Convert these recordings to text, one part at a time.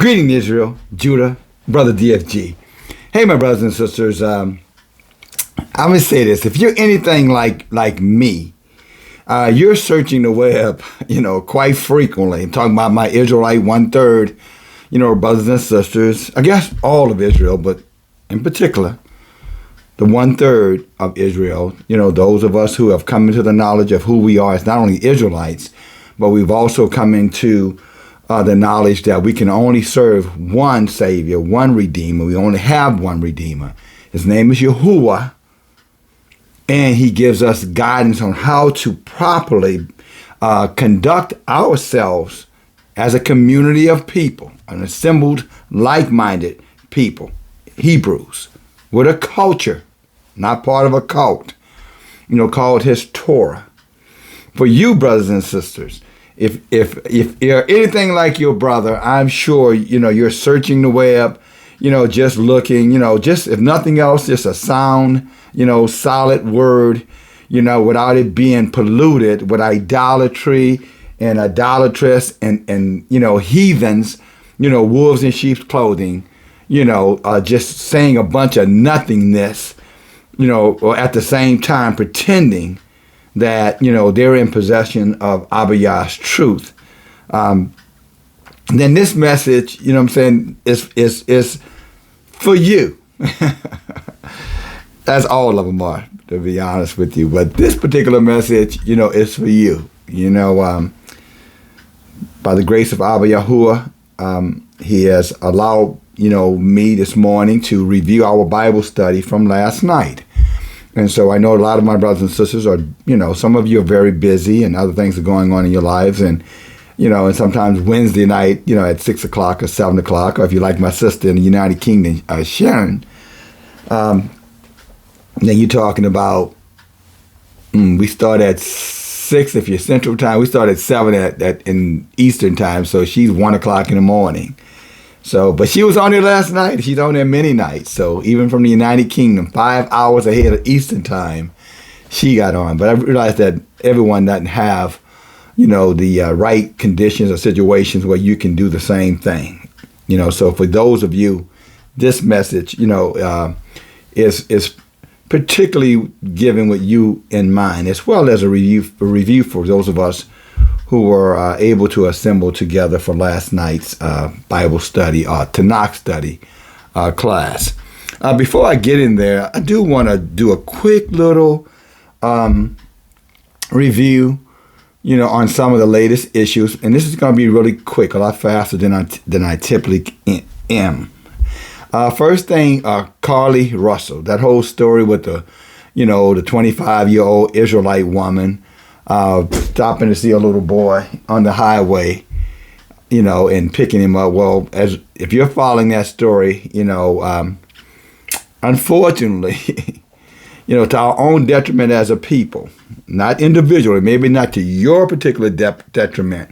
Greeting Israel, Judah, Brother DFG. Hey, my brothers and sisters, I'm going to say this. If you're anything like me, you're searching the web, quite frequently. I'm talking about my Israelite 1/3, brothers and sisters. I guess all of Israel, but in particular, the 1/3 of Israel, those of us who have come into the knowledge of who we are as not only Israelites, but we've also come into the knowledge that we can only serve one Savior, one Redeemer. We only have one Redeemer. His name is Yahuwah, and he gives us guidance on how to properly conduct ourselves as a community of people, an assembled, like-minded people, Hebrews, with a culture, not part of a cult, called his Torah. For you, brothers and sisters, if you're anything like your brother, I'm sure, you're searching the web, just looking, just if nothing else, just a sound, solid word, without it being polluted with idolatry and idolatrous and heathens, wolves in sheep's clothing, just saying a bunch of nothingness, or at the same time pretending that, they're in possession of Abiyah's truth. Then this message, is for you. As all of them are, to be honest with you. But this particular message, is for you. By the grace of Abba Yahuwah, he has allowed, me this morning to review our Bible study from last night. And so I know a lot of my brothers and sisters are, some of you are very busy and other things are going on in your lives. And, and sometimes Wednesday night, at 6 o'clock or 7 o'clock, or if you like my sister in the United Kingdom, Sharon, then you're talking about, we start at 6 if you're Central Time. We start at 7 in Eastern Time, so she's 1 o'clock in the morning. So, but she was on there last night. She's on there many nights. So even from the United Kingdom, 5 hours ahead of Eastern Time, she got on. But I realized that everyone doesn't have, the right conditions or situations where you can do the same thing. So for those of you, this message, is particularly given with you in mind, as well as a review for those of us who were able to assemble together for last night's Bible study or Tanakh study class. Before I get in there, I do want to do a quick little review, on some of the latest issues, and this is going to be really quick, a lot faster than I typically am. First thing, Carly Russell, that whole story with the 25-year-old Israelite woman stopping to see a little boy on the highway, and picking him up. Well, if you're following that story, unfortunately, to our own detriment as a people, not individually, maybe not to your particular detriment,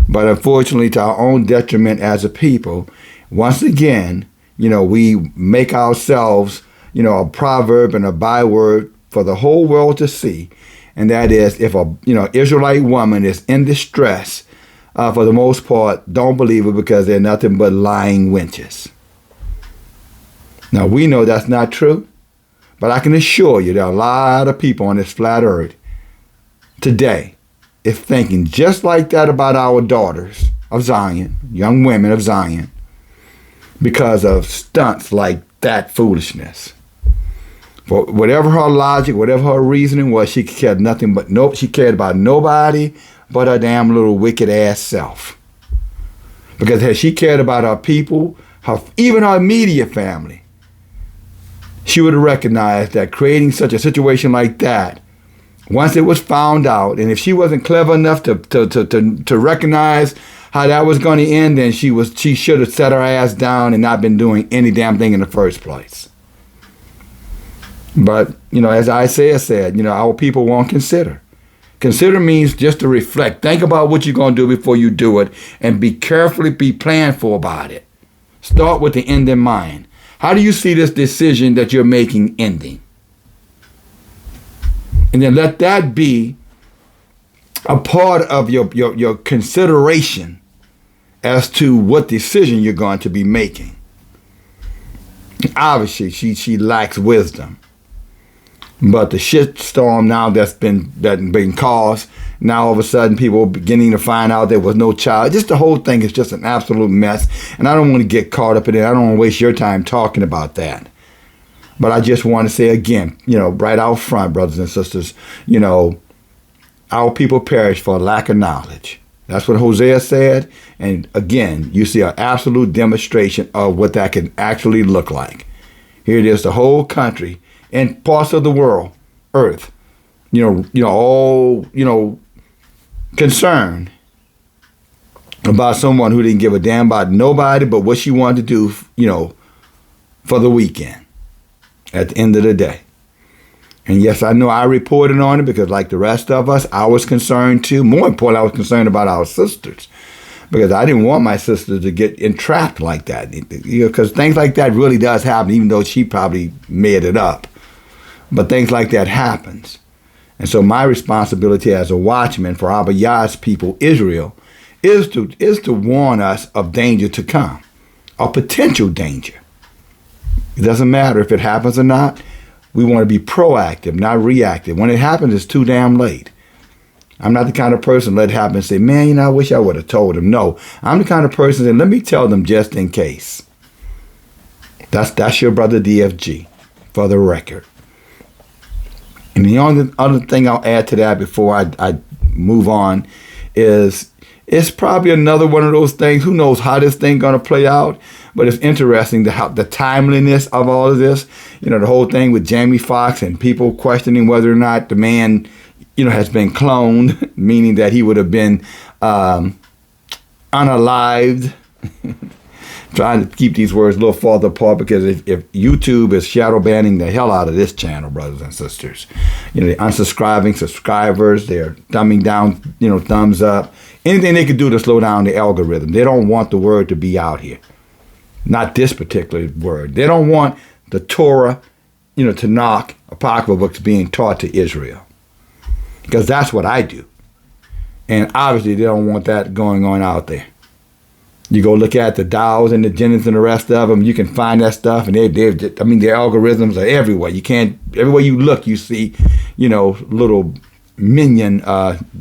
but unfortunately to our own detriment as a people, once again, we make ourselves, a proverb and a byword for the whole world to see. And that is, if a Israelite woman is in distress, for the most part, don't believe it because they're nothing but lying wenches. Now, we know that's not true, but I can assure you there are a lot of people on this flat earth today is thinking just like that about our daughters of Zion, young women of Zion, because of stunts like that foolishness. For whatever her logic, whatever her reasoning was, she cared nothing but she cared about nobody but her damn little wicked ass self. Because had she cared about her people, even her immediate family, she would have recognized that creating such a situation like that, once it was found out, and if she wasn't clever enough to recognize how that was going to end, then she should have set her ass down and not been doing any damn thing in the first place. But, as Isaiah said, our people won't consider. Consider means just to reflect. Think about what you're going to do before you do it and be planful about it. Start with the end in mind. How do you see this decision that you're making ending? And then let that be a part of your consideration as to what decision you're going to be making. Obviously, she lacks wisdom. But the shitstorm now that's been caused, now all of a sudden people are beginning to find out there was no child. Just the whole thing is just an absolute mess. And I don't want to get caught up in it. I don't want to waste your time talking about that. But I just want to say again, right out front, brothers and sisters, our people perish for lack of knowledge. That's what Hosea said. And again, you see an absolute demonstration of what that can actually look like. Here it is, the whole country and parts of the world, earth, all, concerned about someone who didn't give a damn about nobody but what she wanted to do, for the weekend at the end of the day. And yes, I know I reported on it because like the rest of us, I was concerned too. More importantly, I was concerned about our sisters because I didn't want my sisters to get entrapped like that. Because things like that really does happen, even though she probably made it up. But things like that happens. And so my responsibility as a watchman for Abiyah's people, Israel, is to warn us of danger to come, or potential danger. It doesn't matter if it happens or not. We want to be proactive, not reactive. When it happens, it's too damn late. I'm not the kind of person let it happen and say, man, I wish I would have told him. No, I'm the kind of person that let me tell them just in case. That's your brother DFG, for the record. And the only other thing I'll add to that before I move on is it's probably another one of those things. Who knows how this thing going to play out? But it's interesting the timeliness of all of this. The whole thing with Jamie Foxx and people questioning whether or not the man, has been cloned, meaning that he would have been unalived. Trying to keep these words a little farther apart because if YouTube is shadow banning the hell out of this channel, brothers and sisters, they're unsubscribing subscribers, they're dumbing down, thumbs up, anything they could do to slow down the algorithm. They don't want the word to be out here. Not this particular word. They don't want the Torah, Tanakh, Apocryphal books being taught to Israel. Because that's what I do. And obviously they don't want that going on out there. You go look at the Dows and the Jennings and the rest of them, you can find that stuff, and their algorithms are everywhere. Everywhere you look, you see, little minion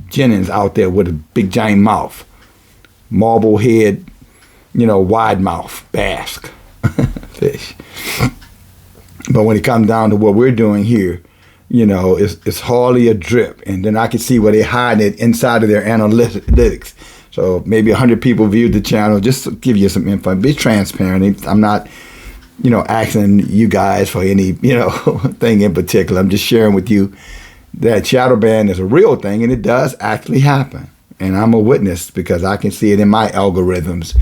Jennings out there with a big giant mouth, marble head, wide mouth, bass fish. But when it comes down to what we're doing here, it's hardly a drip, and then I can see where they're hiding it inside of their analytics. So maybe 100 people viewed the channel, just to give you some info. Be transparent. I'm not, asking you guys for any, thing in particular. I'm just sharing with you that shadow ban is a real thing, and it does actually happen. And I'm a witness because I can see it in my algorithms,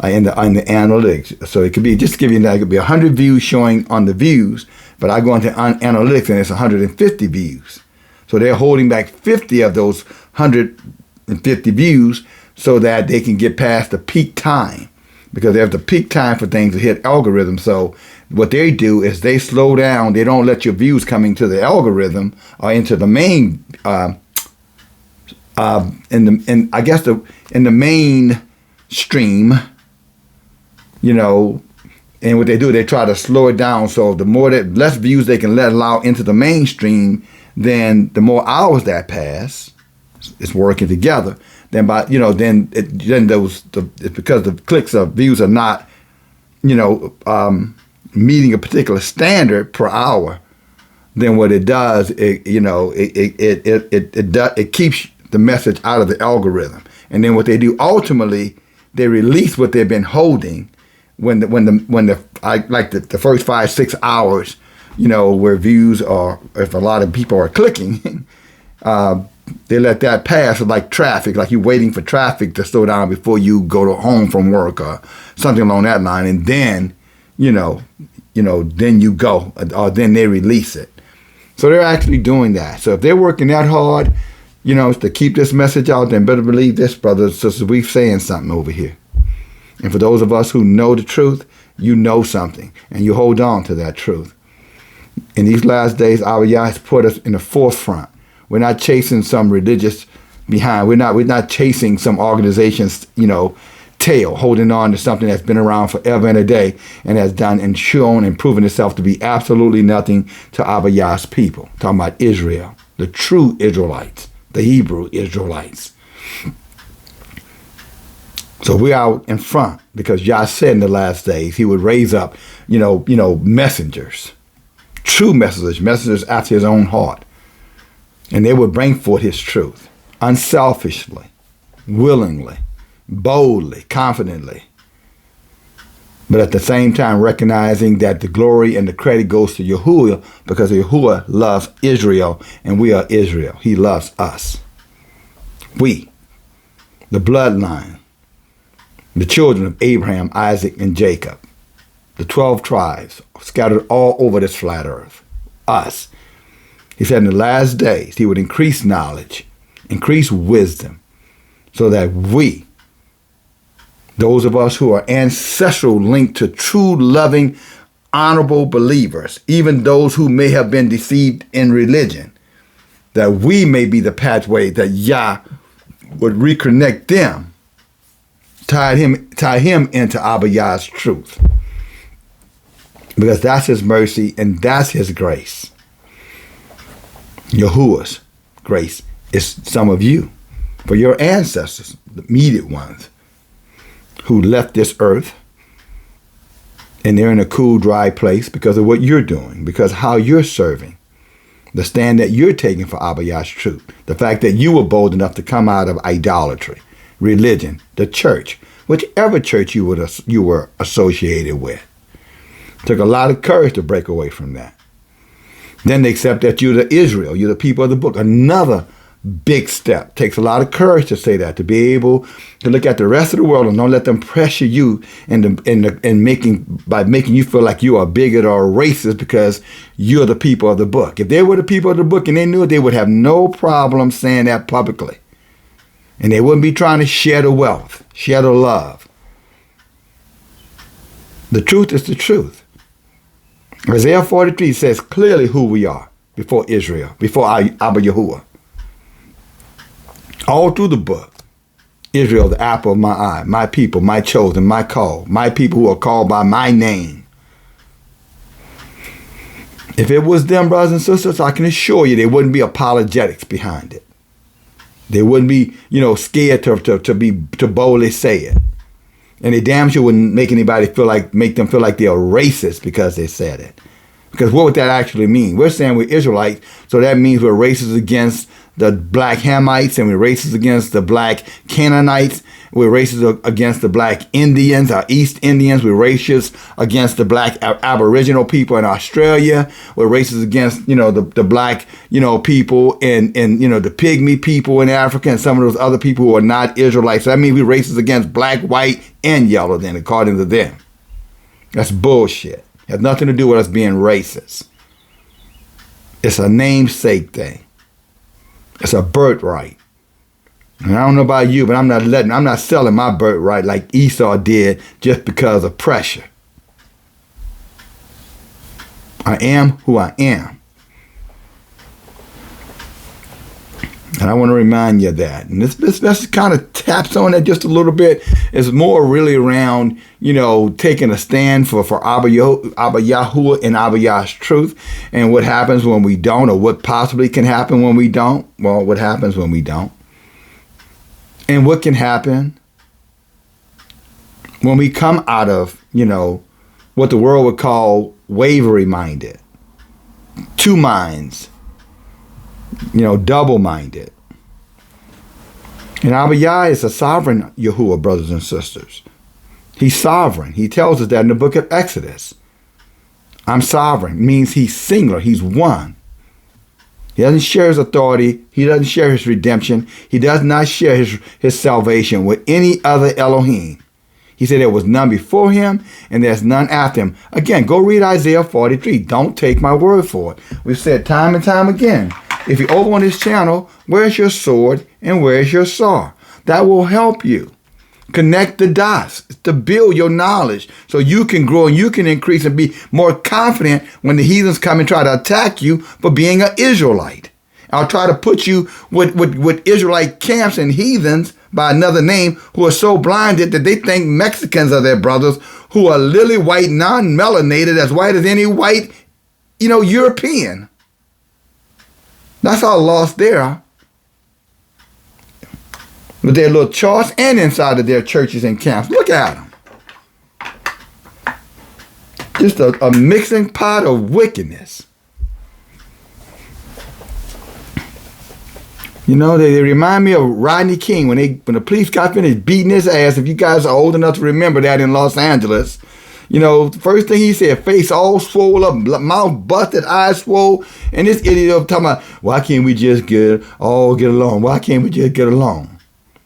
in the analytics. So it could be, just to give you that, it could be 100 views showing on the views, but I go into analytics and it's 150 views. So they're holding back 50 of those 150 views so that they can get past the peak time, because there's the peak time for things to hit algorithm. So what they do is they slow down. They don't let your views come into the algorithm or into the main, in the main stream, and what they do, they try to slow it down. So the less views they can allow into the mainstream, then the more hours that pass, it's working together. Then it's because the clicks or views are not, meeting a particular standard per hour. Then what it does, it keeps the message out of the algorithm. And then what they do ultimately, they release what they've been holding when the first 5-6 hours, where views are, if a lot of people are clicking, they let that pass, like traffic, like you're waiting for traffic to slow down before you go home from work or something along that line. And then, then you go, or then they release it. So they're actually doing that. So if they're working that hard, to keep this message out, then better believe this, brothers and sisters, we're saying something over here. And for those of us who know the truth, you know something, and you hold on to that truth. In these last days, our Yah has put us in the forefront. We're not chasing some religious behind. We're not chasing some organization's, tail, holding on to something that's been around forever and a day and has done and shown and proven itself to be absolutely nothing to Abiyah's people. Talking about Israel, the true Israelites, the Hebrew Israelites. So we're out in front because Yah said in the last days he would raise up, messengers, true messengers after his own heart. And they would bring forth his truth unselfishly, willingly, boldly, confidently. But at the same time recognizing that the glory and the credit goes to Yahuwah because Yahuwah loves Israel and we are Israel. He loves us. We, the bloodline, the children of Abraham, Isaac, and Jacob, the 12 tribes scattered all over this flat earth, us. He said in the last days he would increase knowledge, increase wisdom, so that we, those of us who are ancestral linked to true, loving, honorable believers, even those who may have been deceived in religion, that we may be the pathway that Yah would reconnect them, tie him into Abiyah's truth. Because that's his mercy and that's his grace. Yahuwah's grace is some of you, for your ancestors, the immediate ones, who left this earth and they're in a cool, dry place because of what you're doing, because how you're serving, the stand that you're taking for Abiyah's truth, the fact that you were bold enough to come out of idolatry, religion, the church, whichever church you were associated with. Took a lot of courage to break away from that. Then they accept that you're the Israel, you're the people of the book. Another big step. Takes a lot of courage to say that, to be able to look at the rest of the world and don't let them pressure you by making you feel like you are a bigot or a racist because you're the people of the book. If they were the people of the book and they knew it, they would have no problem saying that publicly. And they wouldn't be trying to share the wealth, share the love. The truth is the truth. Isaiah 43 says clearly who we are before Israel, before Abba Yahuwah. All through the book, Israel, the apple of my eye, my people, my chosen, my called, my people who are called by my name. If it was them, brothers and sisters, I can assure you there wouldn't be apologetics behind it. They wouldn't be, scared to boldly say it. And they damn sure wouldn't make them feel like they're racist because they said it. Because what would that actually mean? We're saying we're Israelites, so that means we're racist against the black Hamites, and we're racist against the black Canaanites. We're racist against the black Indians, our East Indians. We're racist against the black Aboriginal people in Australia. We're racist against, the black, people and the pygmy people in Africa and some of those other people who are not Israelites. So that means we're racist against black, white, and yellow then, according to them. That's bullshit. It has nothing to do with us being racist. It's a namesake thing. It's a birthright. And I don't know about you, but I'm not selling my birthright like Esau did just because of pressure. I am who I am. And I want to remind you of that. And this kind of taps on that just a little bit. It's more really around, taking a stand for Abba Yahuwah and Abba Yah's truth, and what happens when we don't, or what possibly can happen when we don't. Well, what happens when we don't? And what can happen when we come out of, what the world would call wavery-minded, two minds, double-minded. And Abba Yah is a sovereign Yahuwah, brothers and sisters. He's sovereign. He tells us that in the book of Exodus. I'm sovereign means he's singular. He's one. He doesn't share his authority. He doesn't share his redemption. He does not share his salvation with any other Elohim. He said there was none before him and there's none after him. Again, go read Isaiah 43. Don't take my word for it. We've said time and time again, if you're over on this channel, where's your sword and where's your saw? That will help you connect the dots to build your knowledge so you can grow and you can increase and be more confident when the heathens come and try to attack you for being an Israelite. I'll try to put you with Israelite camps and heathens by another name who are so blinded that they think Mexicans are their brothers, who are lily white, non-melanated, as white as any white, European. That's how lost they are. With their little charts and inside of their churches and camps. Look at them. Just a mixing pot of wickedness. They remind me of Rodney King when the police got finished beating his ass. If you guys are old enough to remember that in Los Angeles, the first thing he said, face all swole up, mouth busted, eyes swole, and this idiot talking about, why can't we just get along? Why can't we just get along?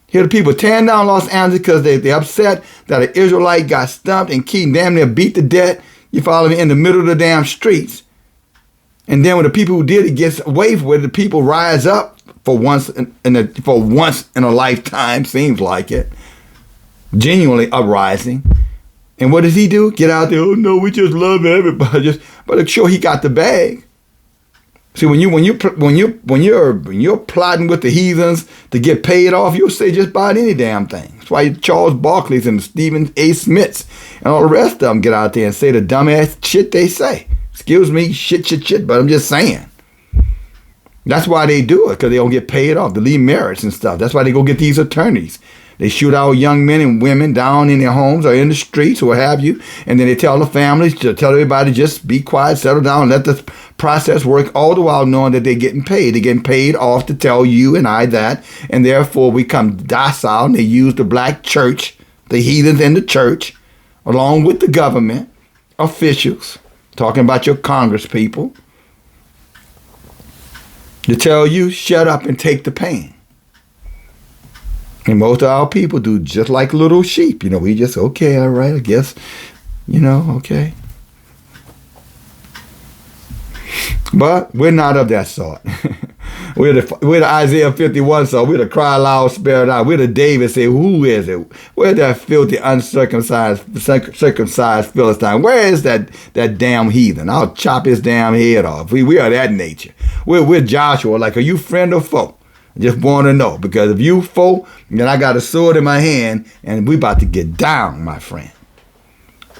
Here the people tearing down Los Angeles because they're upset that an Israelite got stumped and killed, damn near beat to death. You follow me? In the middle of the damn streets. And then when the people who did it gets away with it, the people rise up for once in a lifetime, seems like it. Genuinely uprising. And what does he do? Get out there, oh no, we just love everybody. But sure, he got the bag. See, when you're plotting with the heathens to get paid off, you'll say just about any damn thing. That's why Charles Barkley's and Stephen A. Smiths and all the rest of them get out there and say the dumbass shit they say. Excuse me, shit, but I'm just saying. That's why they do it, because they don't get paid off. They leave merits and stuff. That's why they go get these attorneys. They shoot our young men and women down in their homes or in the streets or what have you. And then they tell the families, to tell everybody, just be quiet, settle down, let the process work, all the while knowing that they're getting paid. They're getting paid off to tell you and I that. And therefore we come docile, and they use the black church, the heathens in the church, along with the government officials, talking about your Congress people, to tell you, shut up and take the pain. And most of our people do just like little sheep. We just, okay, all right, I guess, okay. But we're not of that sort. We're the Isaiah 51 sort. We're the cry loud, spare it out. We're the David say, who is it? We're that filthy, circumcised Philistine. Where is that damn heathen? I'll chop his damn head off. We are that nature. We're Joshua. Like, are you friend or foe? I just want to know. Because if you foe, then I got a sword in my hand, and we about to get down, my friend.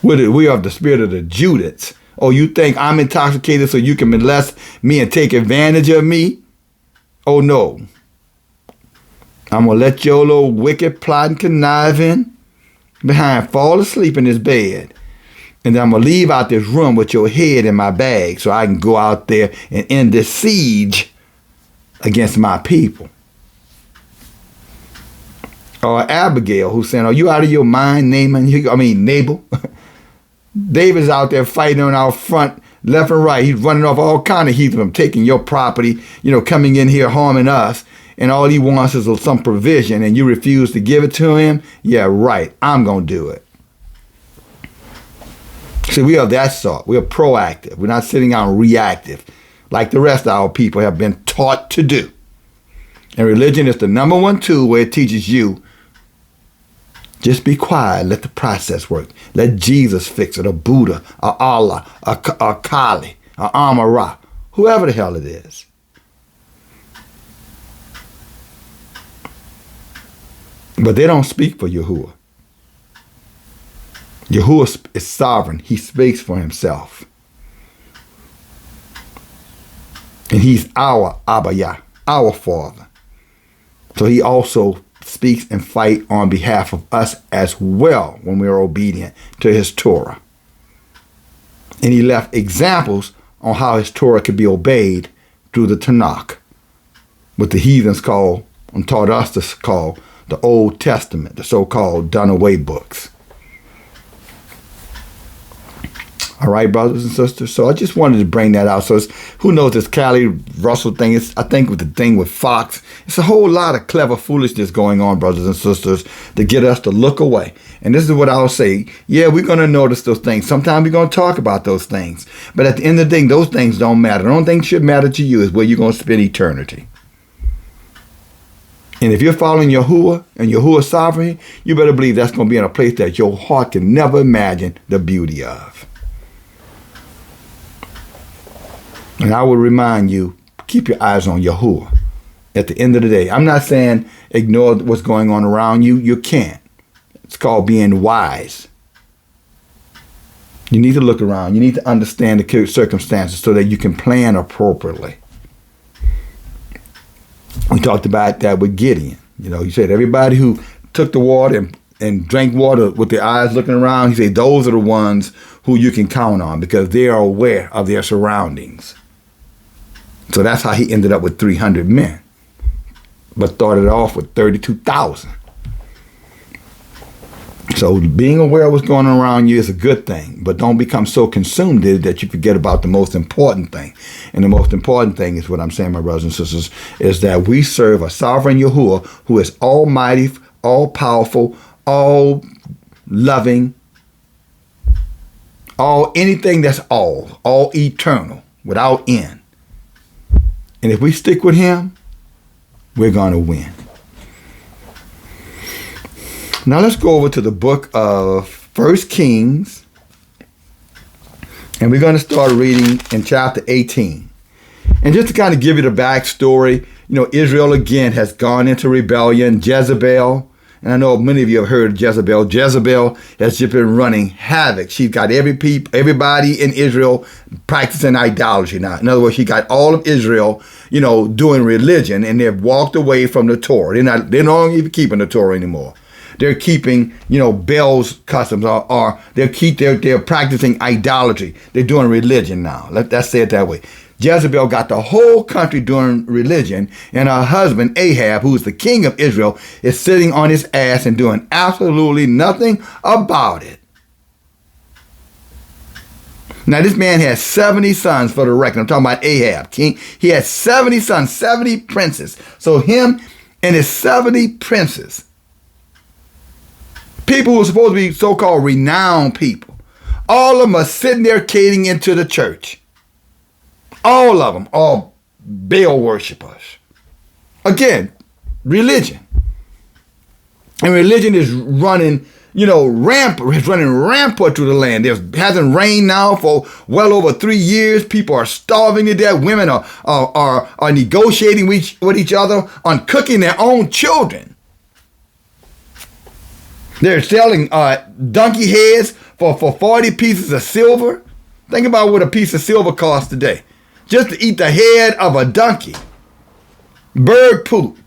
We are the spirit of the Judas. Oh, you think I'm intoxicated so you can molest me and take advantage of me? Oh, no. I'm going to let your little wicked plotting, conniving behind fall asleep in this bed. And then I'm going to leave out this room with your head in my bag so I can go out there and end this siege against my people. Or Abigail, who's saying, are you out of your mind, Nabal? David's out there fighting on our front, left and right. He's running off all kind of heathen, taking your property, coming in here harming us. And all he wants is some provision, and you refuse to give it to him? Yeah, right. I'm going to do it. See, we are that sort. We are proactive. We're not sitting out reactive like the rest of our people have been taught to do. And religion is the number one tool where it teaches you, just be quiet, let the process work. Let Jesus fix it, or Buddha, or Allah, or Kali, or Amara, whoever the hell it is. But they don't speak for Yahuwah. Yahuwah is sovereign. He speaks for himself. And he's our Abba, our Father. So he also speaks and fights on behalf of us as well when we are obedient to his Torah. And he left examples on how his Torah could be obeyed through the Tanakh, what the heathens call, and taught us to call, the Old Testament, the so-called done-away books. All right, brothers and sisters. So I just wanted to bring that out. So who knows this Callie Russell thing? I think with the thing with Fox, it's a whole lot of clever foolishness going on, brothers and sisters, to get us to look away. And this is what I'll say. Yeah, we're going to notice those things. Sometimes we're going to talk about those things. But at the end of the day, those things don't matter. The only thing that should matter to you is where you're going to spend eternity. And if you're following Yahuwah and Yahuwah's sovereignty, you better believe that's going to be in a place that your heart can never imagine the beauty of. And I will remind you, keep your eyes on Yahuwah. At the end of the day, I'm not saying ignore what's going on around you. You can't. It's called being wise. You need to look around. You need to understand the circumstances so that you can plan appropriately. We talked about that with Gideon. You know, he said everybody who took the water and drank water with their eyes looking around, he said those are the ones who you can count on because they are aware of their surroundings. So that's how he ended up with 300 men, but started off with 32,000. So being aware of what's going on around you is a good thing, but don't become so consumed in it that you forget about the most important thing. And the most important thing is what I'm saying, my brothers and sisters, is that we serve a sovereign Yahuwah who is almighty, all-powerful, all-loving, anything that's all eternal, without end. And if we stick with him, we're going to win. Now let's go over to the book of 1 Kings, and we're going to start reading in chapter 18. And just to kind of give you the backstory, you know, Israel again has gone into rebellion. Jezebel, and I know many of you have heard of Jezebel. Jezebel has just been running havoc. She's got everybody in Israel practicing idolatry now. In other words, she got all of Israel, you know, doing religion, and they've walked away from the Torah. They're not even keeping the Torah anymore. They're keeping, you know, Baal's customs, or they're practicing idolatry. They're doing religion now. Let's say it that way. Jezebel got the whole country doing religion, and her husband Ahab, who's the king of Israel, is sitting on his ass and doing absolutely nothing about it. Now, this man has 70 sons for the record. I'm talking about Ahab, king. He has 70 sons, 70 princes. So him and his 70 princes, people who are supposed to be so-called renowned people, all of them are sitting there catering into the church. All of them are Baal worshipers. Again, religion. And religion is running, you know, rampant through the land. It hasn't rained now for well over 3 years. People are starving to death. Women are negotiating with each other on cooking their own children. They're selling donkey heads for 40 pieces of silver. Think about what a piece of silver costs today. Just to eat the head of a donkey. Bird poop.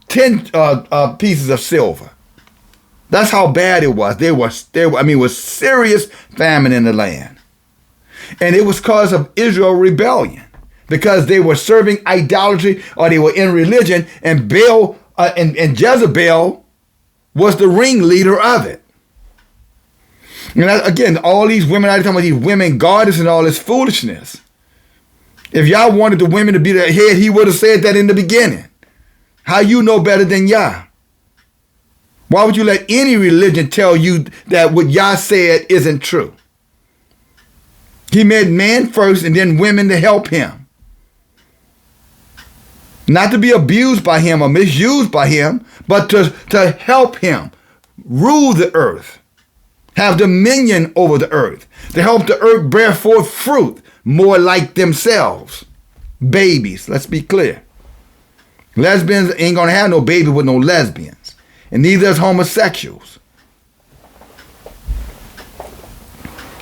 10 pieces of silver. That's how bad it was. There was serious famine in the land. And it was because of Israel rebellion. Because they were serving idolatry, or they were in religion, and Baal and Jezebel was the ringleader of it. And again, all these women, I'm talking about these women goddess and all this foolishness. If Yah wanted the women to be the head, he would have said that in the beginning. How you know better than Yah? Why would you let any religion tell you that what Yah said isn't true? He made man first and then women to help him. Not to be abused by him or misused by him, but to help him rule the earth, have dominion over the earth, to help the earth bear forth fruit more like themselves. Babies, let's be clear. Lesbians ain't gonna have no baby with no lesbians. And neither is homosexuals.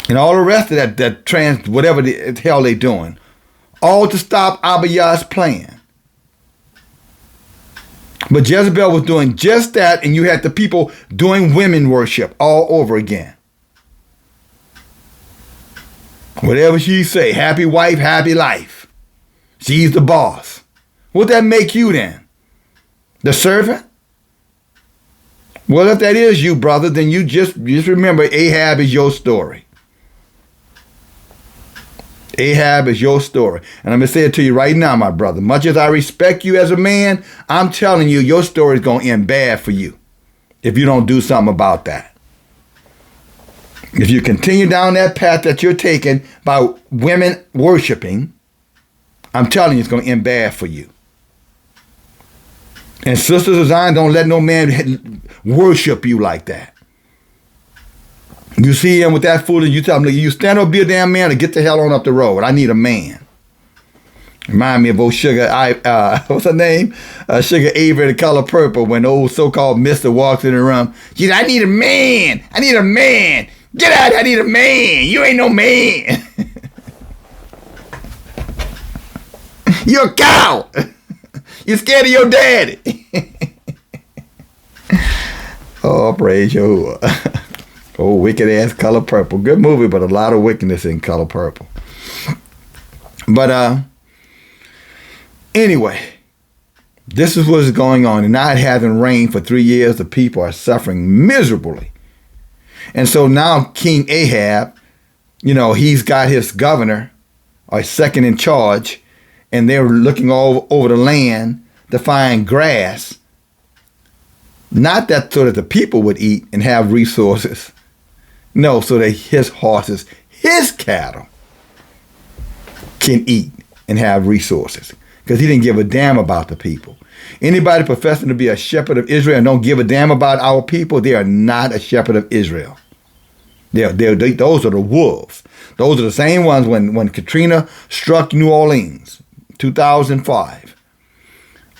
And all the rest of that trans, whatever the hell they doing. All to stop Abiyah's plan. But Jezebel was doing just that, and you had the people doing women worship all over again. Whatever she say, happy wife, happy life. She's the boss. What that make you then? The servant? Well, if that is you, brother, then you just remember Ahab is your story. Ahab is your story. And I'm going to say it to you right now, my brother. Much as I respect you as a man, I'm telling you, your story is going to end bad for you if you don't do something about that. If you continue down that path that you're taking by women worshiping, I'm telling you, it's going to end bad for you. And Sisters of Zion, don't let no man worship you like that. You see him with that fool and you tell him, you stand up, be a damn man, or get the hell on up the road. I need a man. Remind me of old Sugar, what's her name? Sugar Avery, The Color Purple, when the old so-called mister walks in the room. She said, I need a man. I need a man. Get out. I need a man. You ain't no man. You're a cow. You're scared of your daddy. Oh, praise Yahuwah. Oh, wicked ass Color Purple. Good movie, but a lot of wickedness in Color Purple. But, anyway, this is what is going on. And now it hasn't rained for 3 years. The people are suffering miserably. And so now King Ahab, he's got his governor, or second in charge, and they're looking all over the land to find grass. Not that so that the people would eat and have resources. No, so that his horses, his cattle, can eat and have resources. Because he didn't give a damn about the people. Anybody professing to be a shepherd of Israel and don't give a damn about our people, they are not a shepherd of Israel. Those are the wolves. Those are the same ones when Katrina struck New Orleans, 2005.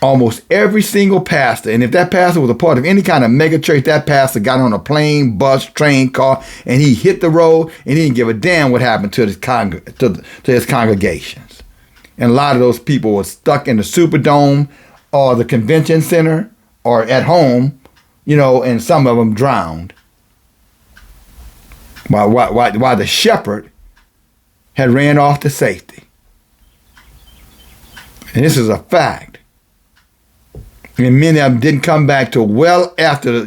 Almost every single pastor, and if that pastor was a part of any kind of mega church, that pastor got on a plane, bus, train, car, and he hit the road, and he didn't give a damn what happened to his congregations. And a lot of those people were stuck in the Superdome or the convention center or at home, and some of them drowned. While the shepherd had ran off to safety. And this is a fact. And many of them didn't come back till well after,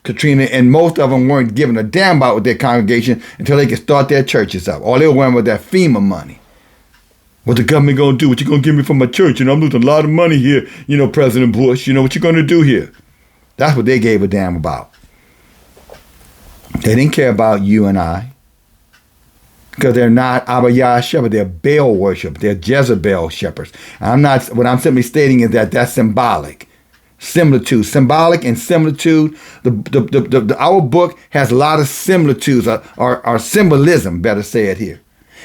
Katrina, and most of them weren't giving a damn about with their congregation until they could start their churches up. All they were worrying about that FEMA money. What the government gonna do? What you gonna give me from my church? I'm losing a lot of money here, President Bush. What you gonna do here? That's what they gave a damn about. They didn't care about you and I. Because they're not Obadiah shepherds, they're Baal worship, they're Jezebel shepherds. What I'm simply stating is that that's symbolic. Symbolic and similitude. Our book has a lot of similitudes, or symbolism, better say it here.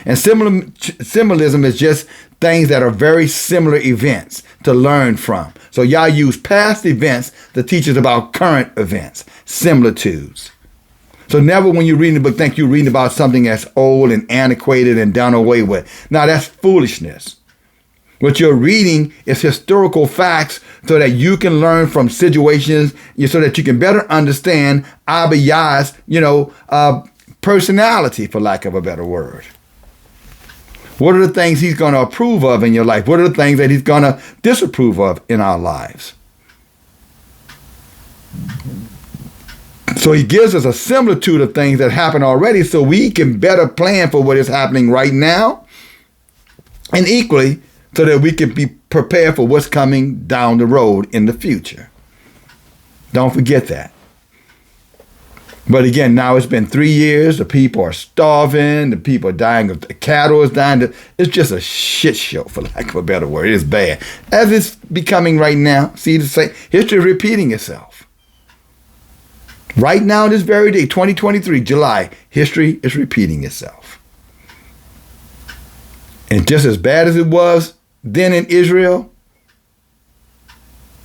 And symbolism is just things that are very similar events to learn from. So y'all use past events to teach us about current events, similitudes. So never when you're reading the book think you're reading about something that's old and antiquated and done away with. Now that's foolishness. What you're reading is historical facts so that you can learn from situations, so that you can better understand Abiyah's, personality, for lack of a better word. What are the things he's going to approve of in your life? What are the things that he's going to disapprove of in our lives? So he gives us a similitude of things that happen already so we can better plan for what is happening right now, and equally so that we can be prepared for what's coming down the road in the future. Don't forget that. But again, now it's been 3 years. The people are starving. The people are dying. The cattle is dying. It's just a shit show, for lack of a better word. It's bad. As it's becoming right now. See, history repeating itself. Right now, this very day, 2023, July, history is repeating itself. And just as bad as it was then in Israel,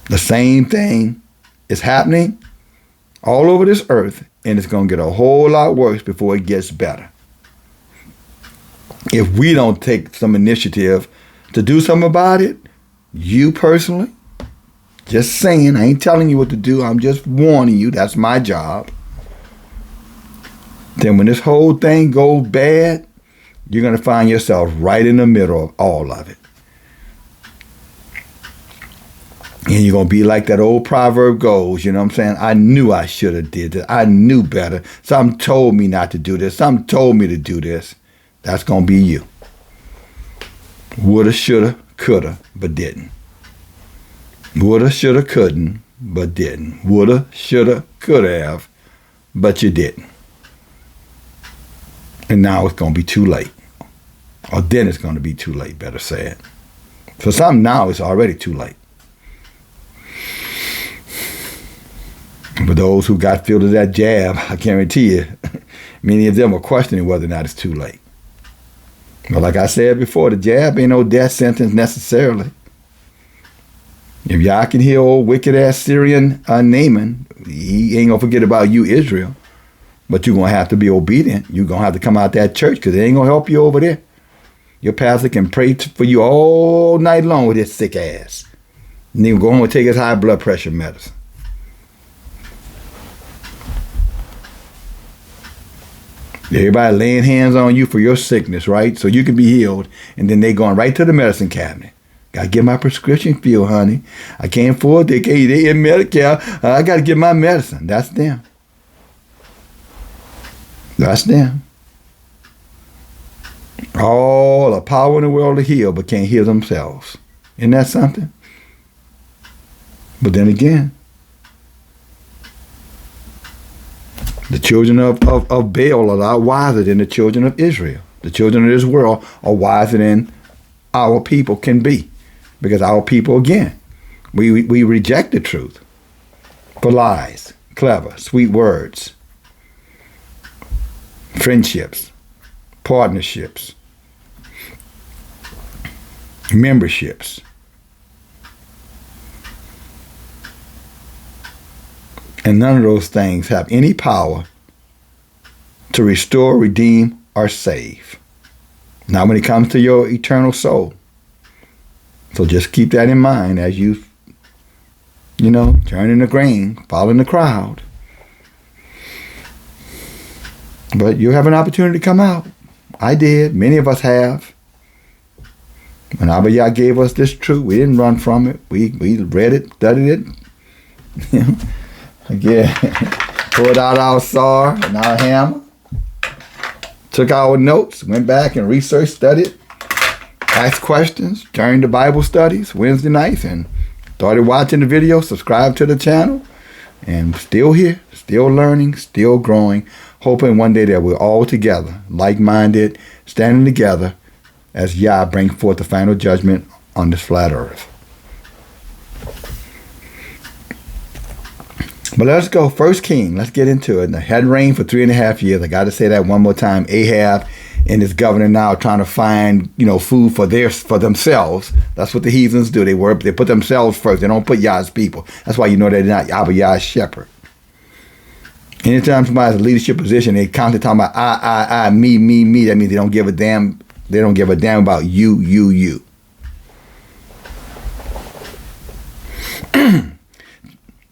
the same thing is happening all over this earth, and it's going to get a whole lot worse before it gets better. If we don't take some initiative to do something about it, you personally, just saying, I ain't telling you what to do, I'm just warning you, that's my job. Then when this whole thing goes bad, you're going to find yourself right in the middle of all of it. And you're going to be like that old proverb goes, you know what I'm saying? I knew I should have did this. I knew better. Something told me not to do this. Something told me to do this. That's going to be you. Woulda, shoulda, coulda, but didn't. Woulda, shoulda, couldn't, but didn't. Woulda, shoulda, coulda have, but you didn't. And now it's going to be too late. Or then it's going to be too late, better say it. For some now, it's already too late. For those who got filled with that jab, I guarantee you, many of them are questioning whether or not it's too late. But like I said before, the jab ain't no death sentence necessarily. If y'all can heal old wicked-ass Syrian Naaman, he ain't going to forget about you, Israel. But you're going to have to be obedient. You're going to have to come out that church because it ain't going to help you over there. Your pastor can pray for you all night long with his sick ass. And then go home and take his high blood pressure medicine. Everybody laying hands on you for your sickness, right? So you can be healed. And then they going right to the medicine cabinet. Got to get my prescription filled, honey. I can't afford it. They in Medicare. I got to get my medicine. That's them. That's them. All the power in the world to heal, but can't heal themselves. Isn't that something? But then again, the children of Baal are a lot wiser than the children of Israel. The children of this world are wiser than our people can be. Because our people, again, we reject the truth for lies, clever, sweet words, friendships, partnerships, memberships. And none of those things have any power to restore, redeem, or save. Now, when it comes to your eternal soul, so just keep that in mind as you turn in the grain, following the crowd. But you have an opportunity to come out. I did. Many of us have. When Obadiah gave us this truth, we didn't run from it. We read it, studied it. Again, pulled out our saw and our hammer. Took our notes, went back and researched, studied, asked questions, turned to Bible studies Wednesday nights, and started watching the video, subscribed to the channel, and still here, still learning, still growing, hoping one day that we're all together, like-minded, standing together as Yah brings forth the final judgment on this flat earth. But let's go. First King, let's get into it. And it had rained for 3.5 years. I got to say that one more time. Ahab and his governor now trying to find, food for themselves. That's what the heathens do. They put themselves first. They don't put Yah's people. That's why they're not Yah's shepherd. Anytime somebody has a leadership position, they constantly talking about I, me. That means they don't give a damn. They don't give a damn about you.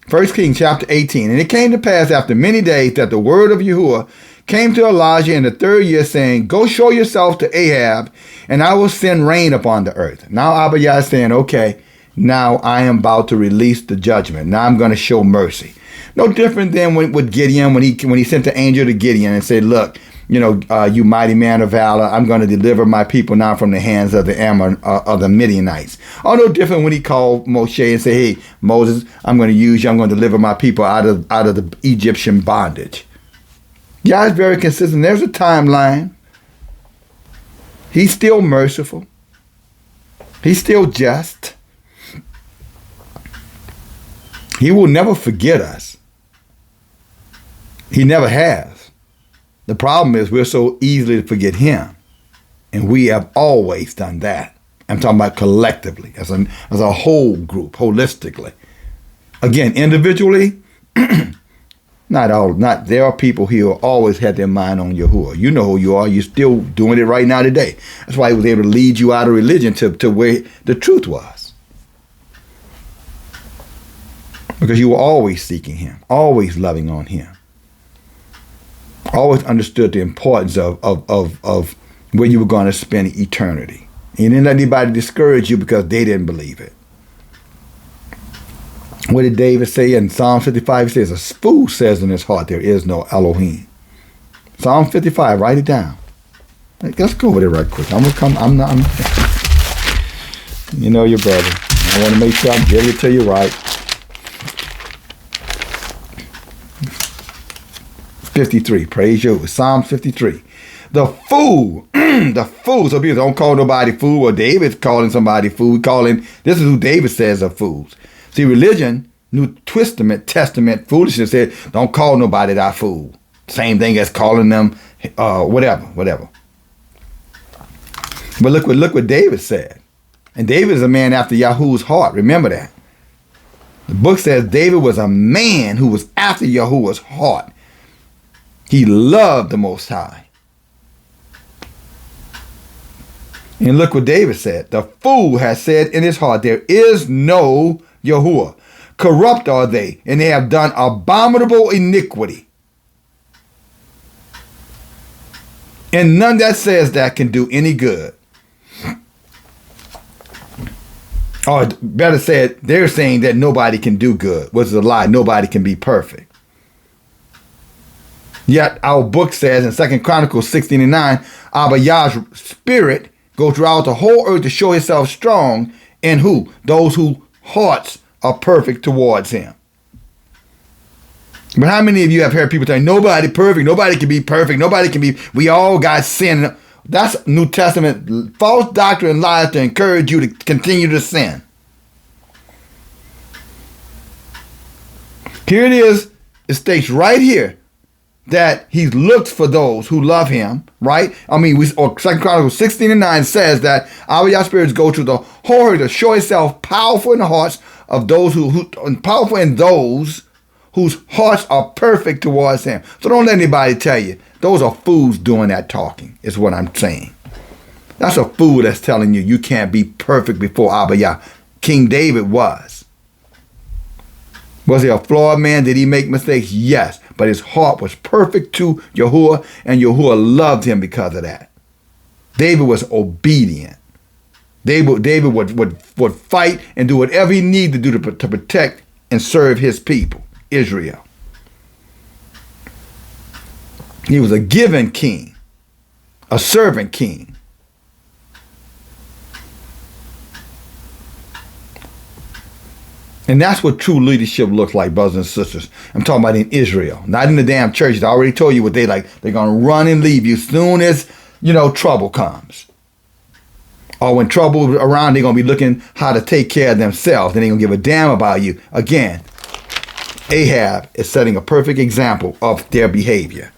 First King chapter 18. And it came to pass after many days that the word of Yahuwah came to Elijah in the 3rd year, saying, go show yourself to Ahab, and I will send rain upon the earth. Now Obadiah is saying, okay, now I am about to release the judgment. Now I'm going to show mercy. No different than with Gideon, when he sent the angel to Gideon and said, look, you mighty man of valor, I'm going to deliver my people now from the hands of the Midianites. Or no different when he called Moshe and said, hey, Moses, I'm going to use you. I'm going to deliver my people out of the Egyptian bondage. Yah is very consistent. There's a timeline. He's still merciful. He's still just. He will never forget us. He never has. The problem is we're so easily to forget him. And we have always done that. I'm talking about collectively, as a whole group, holistically. Again, individually, there are people who always had their mind on Yahuwah. You know who you are. You're still doing it right now today. That's why he was able to lead you out of religion to where the truth was. Because you were always seeking him, always loving on him. Always understood the importance of where you were going to spend eternity. You didn't let anybody discourage you because they didn't believe it. What did David say in Psalm 55? He says, a fool says in his heart, there is no Elohim. Psalm 55, write it down. Let's go over there right quick. I'm your brother. I want to make sure I'm giving it to you right. 53, praise you. Psalm 53. The fool, so people don't call nobody fool, or David's calling somebody fool. This is who David says are fools. See, religion, New Testament foolishness said, don't call nobody that fool. Same thing as calling them whatever. But look what David said. And David is a man after Yahuwah's heart. Remember that. The book says David was a man who was after Yahuwah's heart. He loved the Most High. And look what David said. The fool has said in his heart, there is no Yahuwah. Corrupt are they, and they have done abominable iniquity. And none that says that can do any good. Or better said, they're saying that nobody can do good, which is a lie. Nobody can be perfect. Yet our book says in 2 Chronicles 16:9, Obadiah's spirit goes throughout the whole earth to show himself strong in who? Those whose hearts are perfect towards him. But how many of you have heard people say, nobody perfect, nobody can be perfect, nobody can be, we all got sin. That's New Testament false doctrine and lies to encourage you to continue to sin. Here it is. It states right here that he looks for those who love him, right? I mean, 2 Chronicles 16:9 says that our spirits go to the whole earth to show itself powerful in the hearts of those who powerful in those whose hearts are perfect towards him. So don't let anybody tell you. Those are fools doing that talking, is what I'm saying. That's a fool that's telling you you can't be perfect before Abba. King David was. Was he a flawed man? Did he make mistakes? Yes. But his heart was perfect to Yahuwah, and Yahuwah loved him because of that. David was obedient. David would fight and do whatever he needed to do to protect and serve his people, Israel. He was a given king, a servant king. And that's what true leadership looks like, brothers and sisters. I'm talking about in Israel, not in the damn churches. I already told you what they like. They're going to run and leave you as soon as, trouble comes. Or when trouble around, they're going to be looking how to take care of themselves. They ain't going to give a damn about you. Again, Ahab is setting a perfect example of their behavior.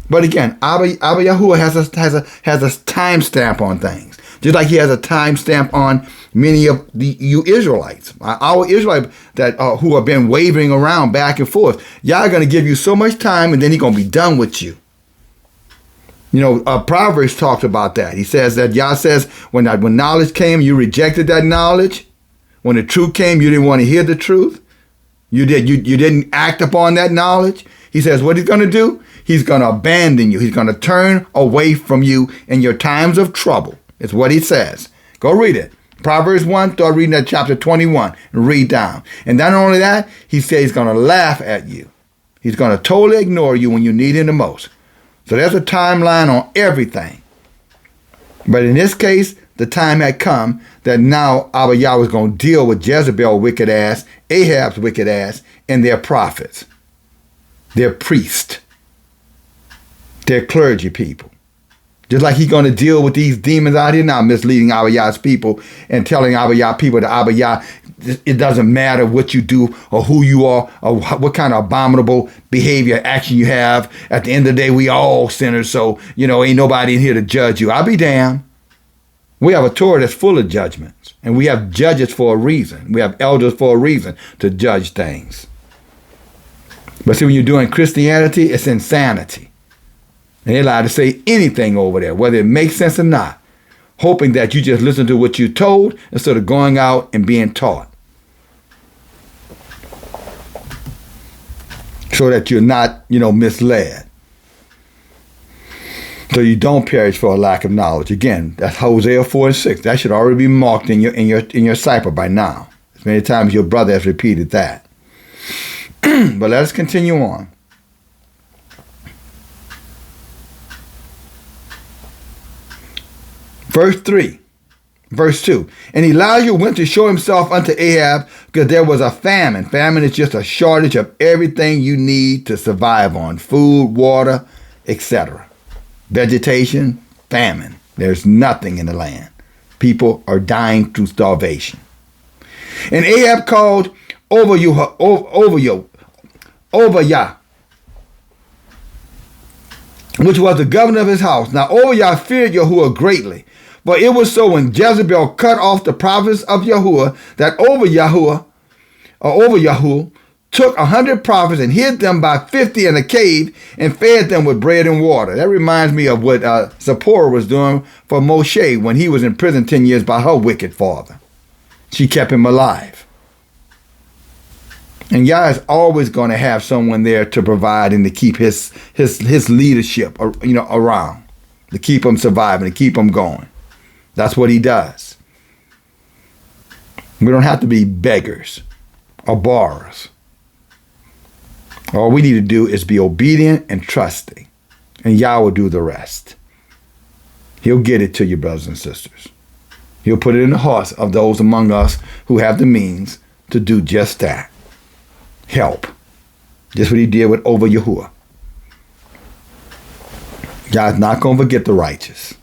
But again, Abba Yahuwah has a timestamp on things. Just like he has a timestamp on many of you Israelites. Our Israelites that who have been wavering around back and forth. Y'all going to give you so much time and then he's going to be done with you. Proverbs talks about that. He says that Yah says when knowledge came, you rejected that knowledge. When the truth came, you didn't want to hear the truth. You didn't act upon that knowledge. He says what he's going to do? He's going to abandon you. He's going to turn away from you in your times of trouble. It's what he says. Go read it. Proverbs 1, start reading that chapter 21 and read down. And not only that, he says he's going to laugh at you. He's going to totally ignore you when you need him the most. So there's a timeline on everything. But in this case, the time had come that now Abba Yah was going to deal with Jezebel wicked ass, Ahab's wicked ass, and their prophets, their priests, their clergy people. Just like he's going to deal with these demons out here now, misleading Abba Yah's people and telling Abba Yah people that Abba Yah, it doesn't matter what you do or who you are or what kind of abominable behavior, action you have. At the end of the day, we all sinners, so, ain't nobody in here to judge you. I'll be damned. We have a Torah that's full of judgments, and we have judges for a reason. We have elders for a reason to judge things. But see, when you're doing Christianity, it's insanity. And they're allowed to say anything over there, whether it makes sense or not, hoping that you just listen to what you're told instead of going out and being taught. So that you're not, misled. So you don't perish for a lack of knowledge. Again, that's Hosea 4:6. That should already be marked in your cipher by now. As many times your brother has repeated that. But let us continue on. Verse 2. And Elijah went to show himself unto Ahab because there was a famine. Famine is just a shortage of everything you need to survive on. Food, water, etc. Vegetation, famine. There's nothing in the land. People are dying through starvation. And Ahab called Obadiah, which was the governor of his house. Now Obadiah feared Yahuwah greatly. For it was so when Jezebel cut off the prophets of Yahuwah that Obadiah took 100 prophets and hid them by 50 in a cave and fed them with bread and water. That reminds me of what Zipporah was doing for Moshe when he was in prison 10 years by her wicked father. She kept him alive. And Yah is always going to have someone there to provide and to keep his leadership, around, to keep him surviving, to keep him going. That's what he does. We don't have to be beggars or borrowers. All we need to do is be obedient and trusting, and Yah will do the rest. He'll get it to you, brothers and sisters. He'll put it in the hearts of those among us who have the means to do just that. Help. Just what he did with Yahuwah. Yah is not going to forget the righteous.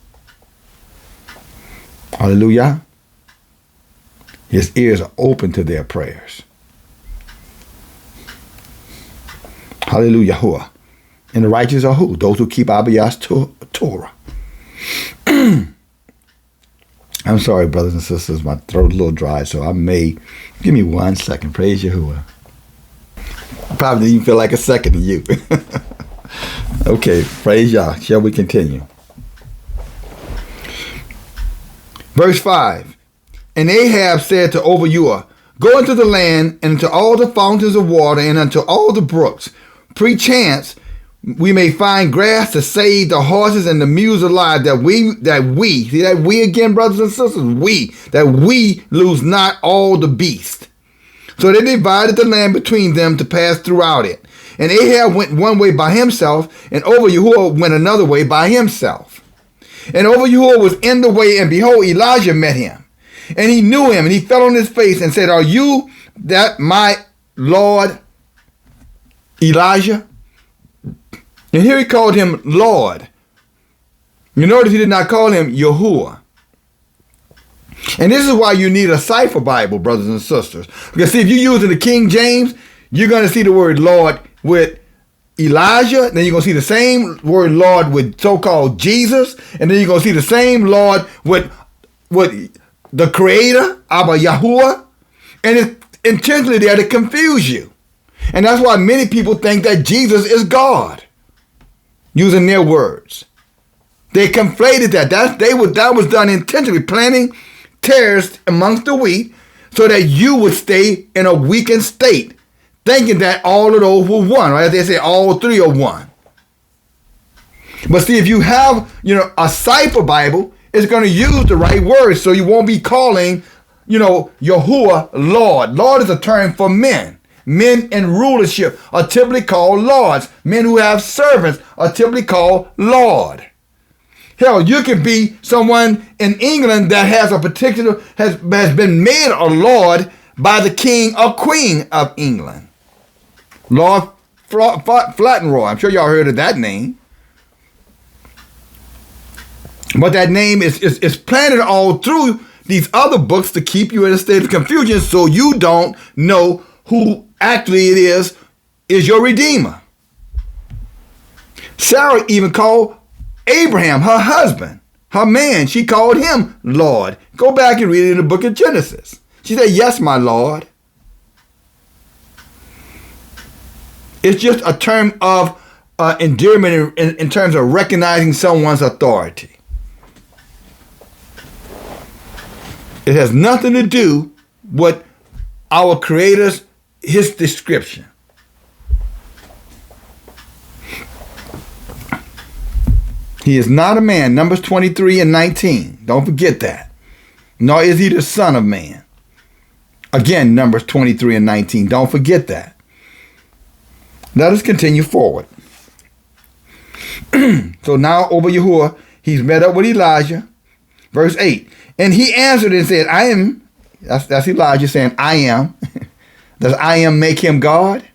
Hallelujah. His ears are open to their prayers. Hallelujah. Yahuwah. And the righteous are who? Those who keep Abiyah's Torah. I'm sorry, brothers and sisters. My throat's a little dry, so I may... Give me 1 second. Praise Yahuwah. I probably didn't even feel like a second to you. Okay. Praise Yah. Shall we continue? Verse 5, and Ahab said to Obadiah, go into the land and into all the fountains of water and unto all the brooks. Perchance we may find grass to save the horses and the mules alive, that we, see that we again, brothers and sisters, that we lose not all the beasts. So they divided the land between them to pass throughout it. And Ahab went one way by himself, and Obadiah went another way by himself. And Yahuwah was in the way, and behold, Elijah met him. And he knew him, and he fell on his face and said, are you that my Lord Elijah? And here he called him Lord. You notice he did not call him Yahuwah. And this is why you need a cipher Bible, brothers and sisters. Because see, if you're using the King James, you're going to see the word Lord with Elijah, then you're going to see the same word Lord with so-called Jesus, and then you're going to see the same Lord with the Creator, Abba Yahuwah, and it's intentionally there to confuse you. And that's why many people think that Jesus is God, using their words. They conflated that. That was done intentionally, planting tares amongst the wheat so that you would stay in a weakened state, thinking that all of those were one, right? They say all three are one. But see, if you have, a cipher Bible, it's going to use the right words, so you won't be calling, Yahuwah Lord. Lord is a term for men. Men in rulership are typically called lords. Men who have servants are typically called Lord. Hell, you could be someone in England that has has been made a lord by the king or queen of England. Lord Fauntleroy. I'm sure y'all heard of that name. But that name is planted all through these other books to keep you in a state of confusion so you don't know who actually it is your Redeemer. Sarah even called Abraham, her husband, her man, she called him Lord. Go back and read it in the book of Genesis. She said, yes, my Lord. It's just a term of endearment in terms of recognizing someone's authority. It has nothing to do with our Creator's, his description. He is not a man. Numbers 23 and 19. Don't forget that. Nor is he the son of man. Again, Numbers 23 and 19. Don't forget that. Let us continue forward. So now over Yahuwah, he's met up with Elijah. Verse 8. And he answered and said, I am. That's Elijah saying, I am. Does I am make him God?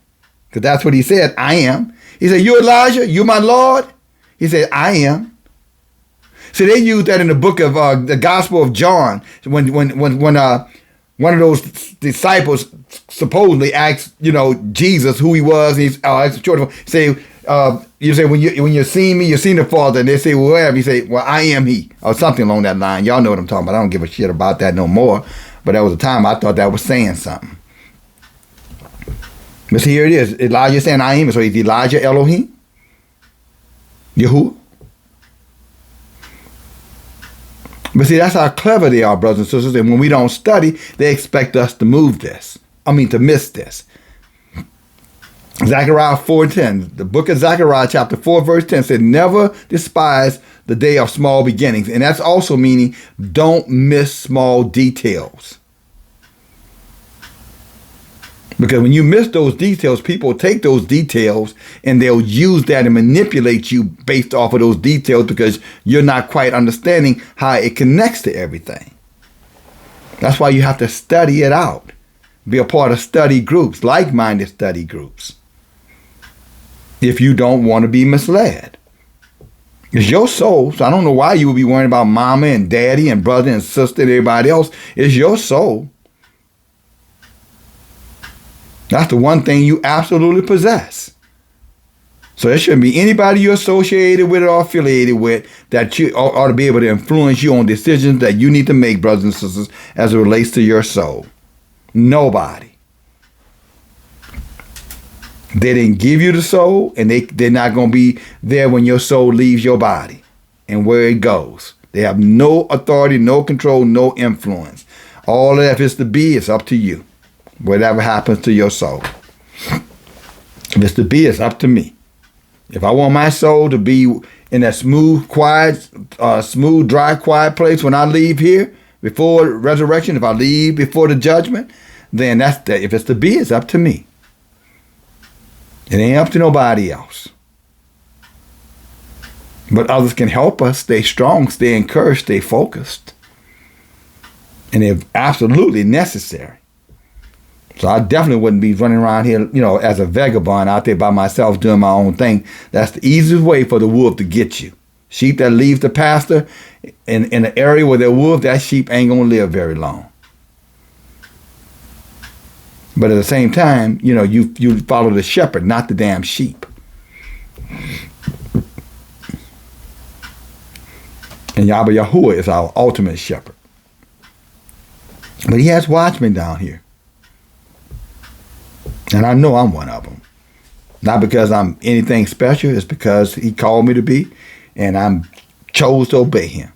Because that's what he said, I am. He said, you Elijah? You my Lord? He said, I am. So they used that in the book of the Gospel of John when one of those disciples supposedly asked, Jesus who he was. And he's asked the children, say, You say when you see me, you see the Father, and they say, well, wherever, you say, well, I am He, or something along that line. Y'all know what I'm talking about. I don't give a shit about that no more. But there was a time I thought that was saying something. But see, here it is. Elijah saying, I am. So is Elijah Elohim? Yahuwah? But see, that's how clever they are, brothers and sisters. And when we don't study, they expect us to to miss this. Zechariah 4:10, the book of Zechariah chapter 4 verse 10 said, never despise the day of small beginnings. And that's also meaning don't miss small details. Because when you miss those details, people take those details and they'll use that and manipulate you based off of those details because you're not quite understanding how it connects to everything. That's why you have to study it out. Be a part of study groups, like-minded study groups, if you don't want to be misled. It's your soul, so I don't know why you would be worrying about mama and daddy and brother and sister and everybody else. It's your soul. That's the one thing you absolutely possess. So there shouldn't be anybody you're associated with or affiliated with that you ought to be able to influence you on decisions that you need to make, brothers and sisters, as it relates to your soul. Nobody. They didn't give you the soul, and they're not going to be there when your soul leaves your body and where it goes. They have no authority, no control, no influence. All that is to be is up to you. Whatever happens to your soul. If it's to be, it's up to me. If I want my soul to be in that smooth, dry, quiet place when I leave here before resurrection, if I leave before the judgment, then that's that. If it's to be, it's up to me. It ain't up to nobody else. But others can help us stay strong, stay encouraged, stay focused. And they're absolutely necessary. So I definitely wouldn't be running around here, as a vagabond out there by myself doing my own thing. That's the easiest way for the wolf to get you. Sheep that leaves the pasture in an area where they're wolf, that sheep ain't going to live very long. But at the same time, you follow the shepherd, not the damn sheep. And Yahuwah is our ultimate shepherd. But he has watchmen down here. And I know I'm one of them. Not because I'm anything special. It's because he called me to be. And I chose to obey him.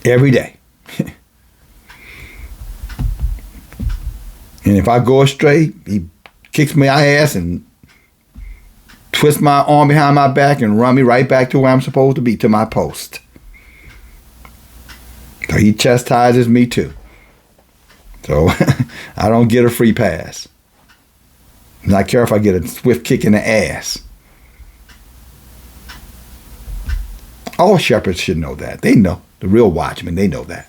Every day. And if I go astray, he kicks my ass and twists my arm behind my back and run me right back to where I'm supposed to be, to my post. So he chastises me too. So I don't get a free pass. I'm not care if I get a swift kick in the ass. All shepherds should know that. They know. The real watchmen, they know that.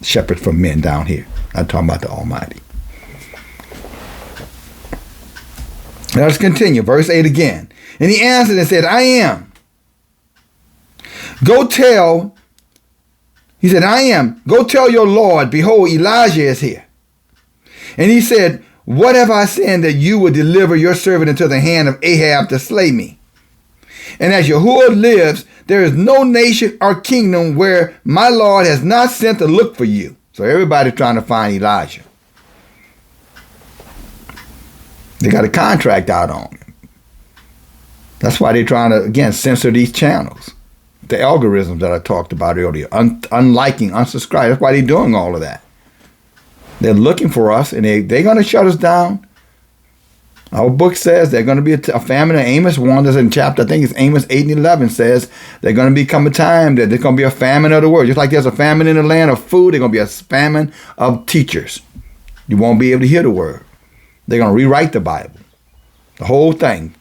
Shepherds from men down here. I'm talking about the Almighty. Now let's continue. Verse 8 again. And he answered and said, I am. He said, I am. Go tell your Lord, behold, Elijah is here. And he said, what have I sinned that you would deliver your servant into the hand of Ahab to slay me? And as Yahuwah lives, there is no nation or kingdom where my Lord has not sent to look for you. So everybody's trying to find Elijah. They got a contract out on him. That's why they're trying to, again, censor these channels. The algorithms that I talked about earlier. Unliking, unsubscribe. That's why they're doing all of that. They're looking for us, and they're going to shut us down. Our book says there's going to be a famine. Amos warned us in chapter, I think it's Amos 8 and 11, says there's going to become a time that there's going to be a famine of the word. Just like there's a famine in the land of food, there's going to be a famine of teachers. You won't be able to hear the word. They're going to rewrite the Bible, the whole thing.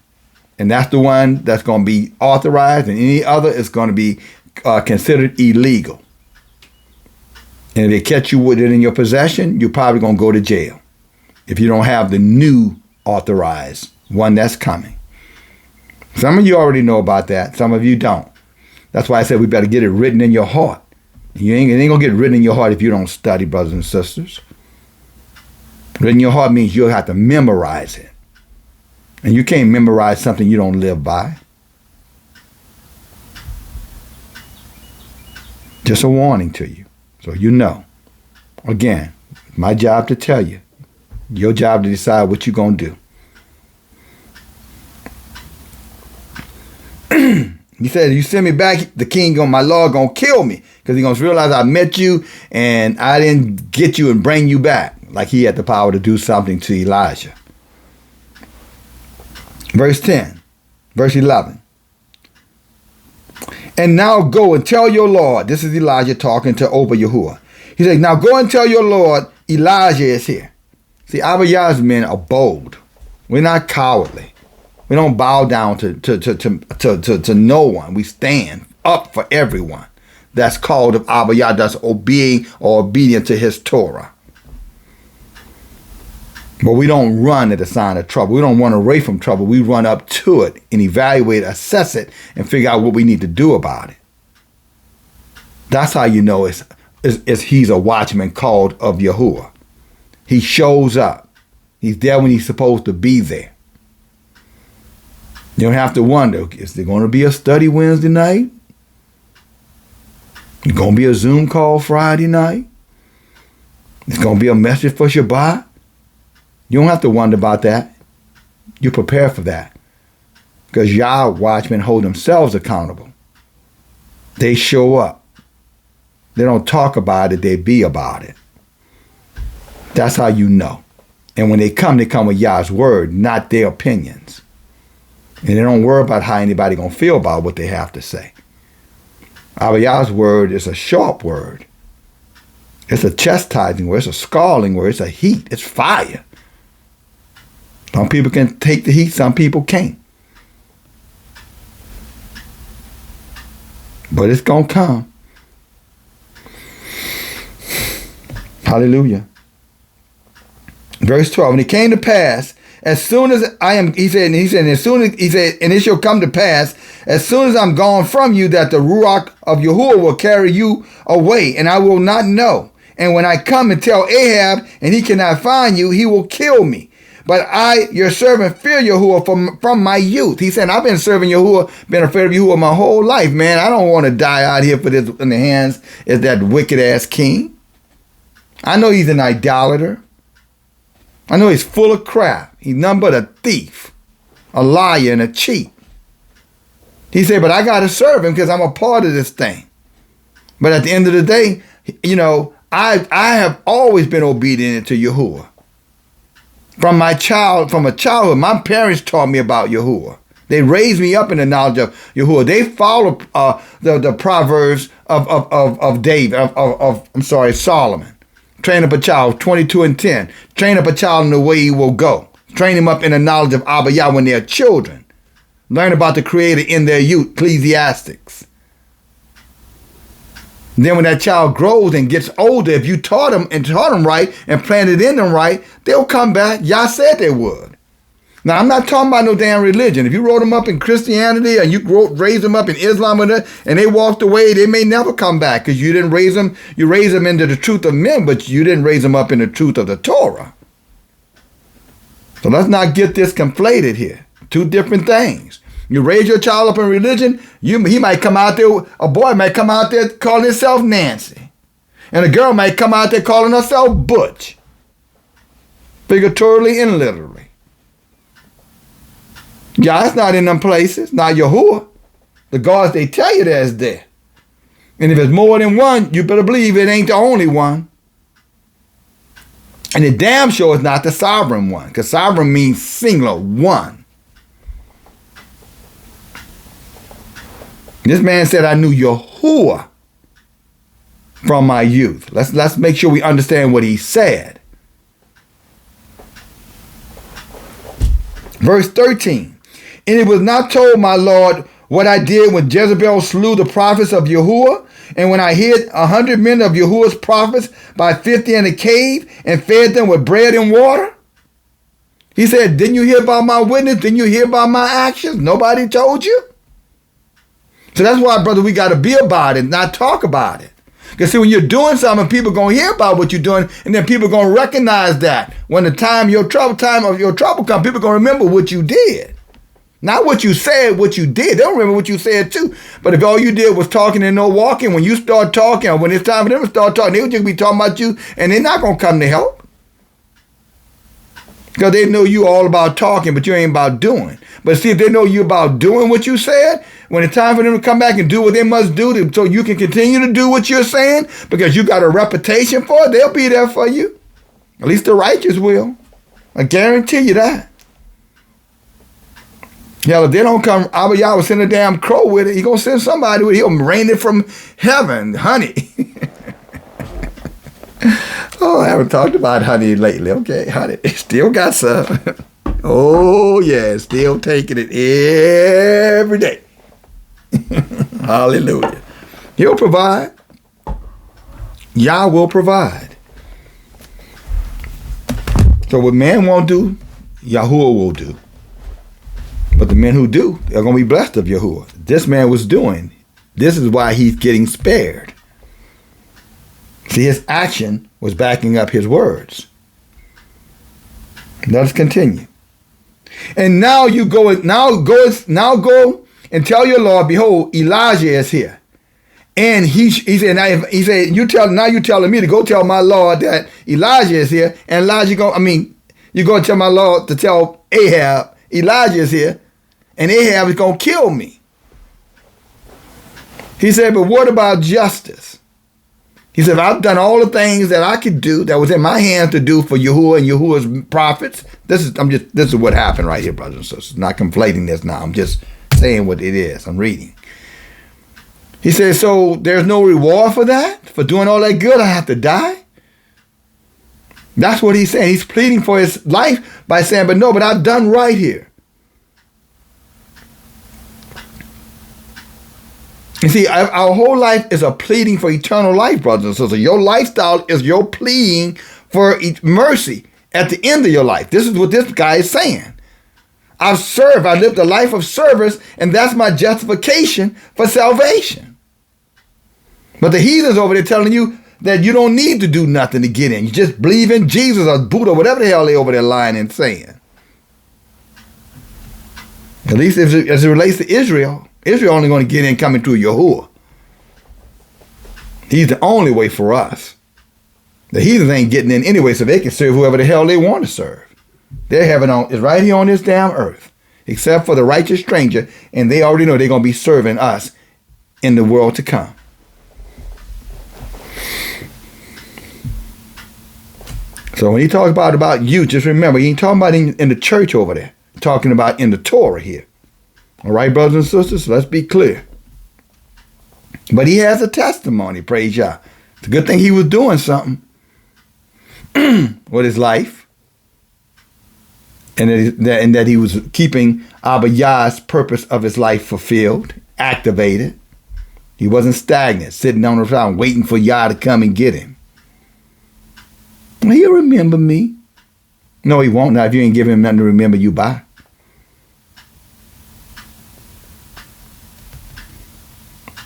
And that's the one that's going to be authorized, and any other is going to be considered illegal. And if they catch you with it in your possession, you're probably going to go to jail if you don't have the new authorized one that's coming. Some of you already know about that. Some of you don't. That's why I said we better get it written in your heart. It ain't going to get written in your heart if you don't study, brothers and sisters. Written in your heart means you'll have to memorize it. And you can't memorize something you don't live by. Just a warning to you, so you know. Again, my job to tell you. Your job to decide what you're going to do. He said, you send me back, the king, my Lord, going to kill me. Because he's going to realize I met you and I didn't get you and bring you back. Like he had the power to do something to Elijah. Verse 10. Verse 11. And now go and tell your Lord. This is Elijah talking to Yahuwah. He said, now go and tell your Lord Elijah is here. See, Abiyah's men are bold. We're not cowardly. We don't bow down to no one. We stand up for everyone that's called of Abiyah, that's obedient to his Torah. But we don't run at the sign of trouble. We don't run away from trouble. We run up to it and evaluate, assess it, and figure out what we need to do about it. That's how you know he's a watchman called of Yahuwah. He shows up. He's there when he's supposed to be there. You don't have to wonder, is there going to be a study Wednesday night? Is going to be a Zoom call Friday night? Is going to be a message for Shabbat? You don't have to wonder about that. You prepare for that. Because Yah watchmen hold themselves accountable. They show up. They don't talk about it, they be about it. That's how you know. And when they come with Yah's word, not their opinions. And they don't worry about how anybody going to feel about what they have to say. Our Yah's word is a sharp word. It's a chastising word. It's a scalding word. It's a heat. It's fire. Some people can take the heat. Some people can't. But it's going to come. Hallelujah. Verse 12. And it came to pass, as soon as and it shall come to pass, as soon as I'm gone from you, that the Ruach of Yahuwah will carry you away, and I will not know. And when I come and tell Ahab, and he cannot find you, he will kill me. But I, your servant, fear Yahuwah from my youth. He said, I've been serving Yahuwah, been afraid of Yahuwah my whole life, man. I don't want to die out here for this in the hands of that wicked ass king. I know he's an idolater. I know he's full of crap. He's nothing but a thief, a liar, and a cheat. He said, but I got to serve him because I'm a part of this thing. But at the end of the day, you know, I have always been obedient to Yahuwah. From a childhood, my parents taught me about Yahuwah. They raised me up in the knowledge of Yahuwah. They follow the proverbs of David, Solomon. Train up a child, 22:10. Train up a child in the way he will go. Train him up in the knowledge of Abiyah when they're children. Learn about the Creator in their youth, Ecclesiastics. Then when that child grows and gets older, if you taught them right and planted in them right, they'll come back. Yah said they would. Now, I'm not talking about no damn religion. If you wrote them up in Christianity and you raised them up in Islam and they walked away, they may never come back because you didn't raise them. You raised them into the truth of men, but you didn't raise them up in the truth of the Torah. So let's not get this conflated here. Two different things. You raise your child up in religion, he might come out there, a boy might come out there calling himself Nancy. And a girl might come out there calling herself Butch. Figuratively and literally. Yeah, it's not in them places, not Yahuwah. The gods they tell you that's there. And if it's more than one, you better believe it ain't the only one. And it damn sure is not the sovereign one, because sovereign means singular, one. This man said, I knew Yahuwah from my youth. Let's make sure we understand what he said. Verse 13. And it was not told, my Lord, what I did when Jezebel slew the prophets of Yahuwah, and when I hid 100 men of Yahuwah's prophets by 50 in a cave and fed them with bread and water? He said, didn't you hear about my witness? Didn't you hear about my actions? Nobody told you? So that's why, brother, we got to be about it, not talk about it. Because see, when you're doing something, people are going to hear about what you're doing, and then people are going to recognize that. When the time of your trouble comes, people are going to remember what you did. Not what you said, what you did. They'll remember what you said too. But if all you did was talking and no walking, when you start talking, or when it's time for them to start talking, they'll just be talking about you, and they're not going to come to help. Because they know you all about talking, but you ain't about doing. But see, if they know you about doing what you said, when it's time for them to come back and do what they must do so you can continue to do what you're saying, because you got a reputation for it, they'll be there for you. At least the righteous will. I guarantee you that. Yeah, if they don't come, Abiyah will send a damn crow with it. He's going to send somebody with it. He'll rain it from heaven, honey. Oh, I haven't talked about honey lately. Okay, honey. Still got some. Oh, yeah, still taking it every day. Hallelujah. He'll provide. Yah will provide. So what man won't do, Yahuwah will do. But the men who do, they're going to be blessed of Yahuwah. This man was doing. This is why he's getting spared. See, his action was backing up his words. Let us continue. And now you go and tell your Lord, behold, Elijah is here. And he said, you telling me to go tell my Lord that Elijah is here. And you're going to tell my Lord to tell Ahab, Elijah is here, and Ahab is going to kill me. He said, but what about justice? He said, I've done all the things that I could do, that was in my hands to do for Yahuwah and Yahuwah's prophets. This is what happened right here, brothers and sisters. Not conflating this now. I'm just saying what it is. I'm reading. He said, so there's no reward for that? For doing all that good, I have to die? That's what he's saying. He's pleading for his life by saying, but I've done right here. You see, our whole life is a pleading for eternal life, brothers and sisters. Your lifestyle is your pleading for mercy at the end of your life. This is what this guy is saying. I've served. I lived a life of service, and that's my justification for salvation. But the heathens over there telling you that you don't need to do nothing to get in. You just believe in Jesus or Buddha, whatever the hell they over there lying and saying. At least as it relates to Israel only going to get in coming through Yahuwah. He's the only way for us. The heathens ain't getting in anyway, so they can serve whoever the hell they want to serve. Their heaven is right here on this damn earth, except for the righteous stranger, and they already know they're going to be serving us in the world to come. So when he talks about you, just remember, he ain't talking about in the church over there. He's talking about in the Torah here. All right, brothers and sisters, let's be clear. But he has a testimony, praise Yah. It's a good thing he was doing something with his life. And that he was keeping Abiyah's purpose of his life fulfilled, activated. He wasn't stagnant, sitting on the ground waiting for Yah to come and get him. He'll remember me. No, he won't. Now, if you ain't giving him nothing to remember you by.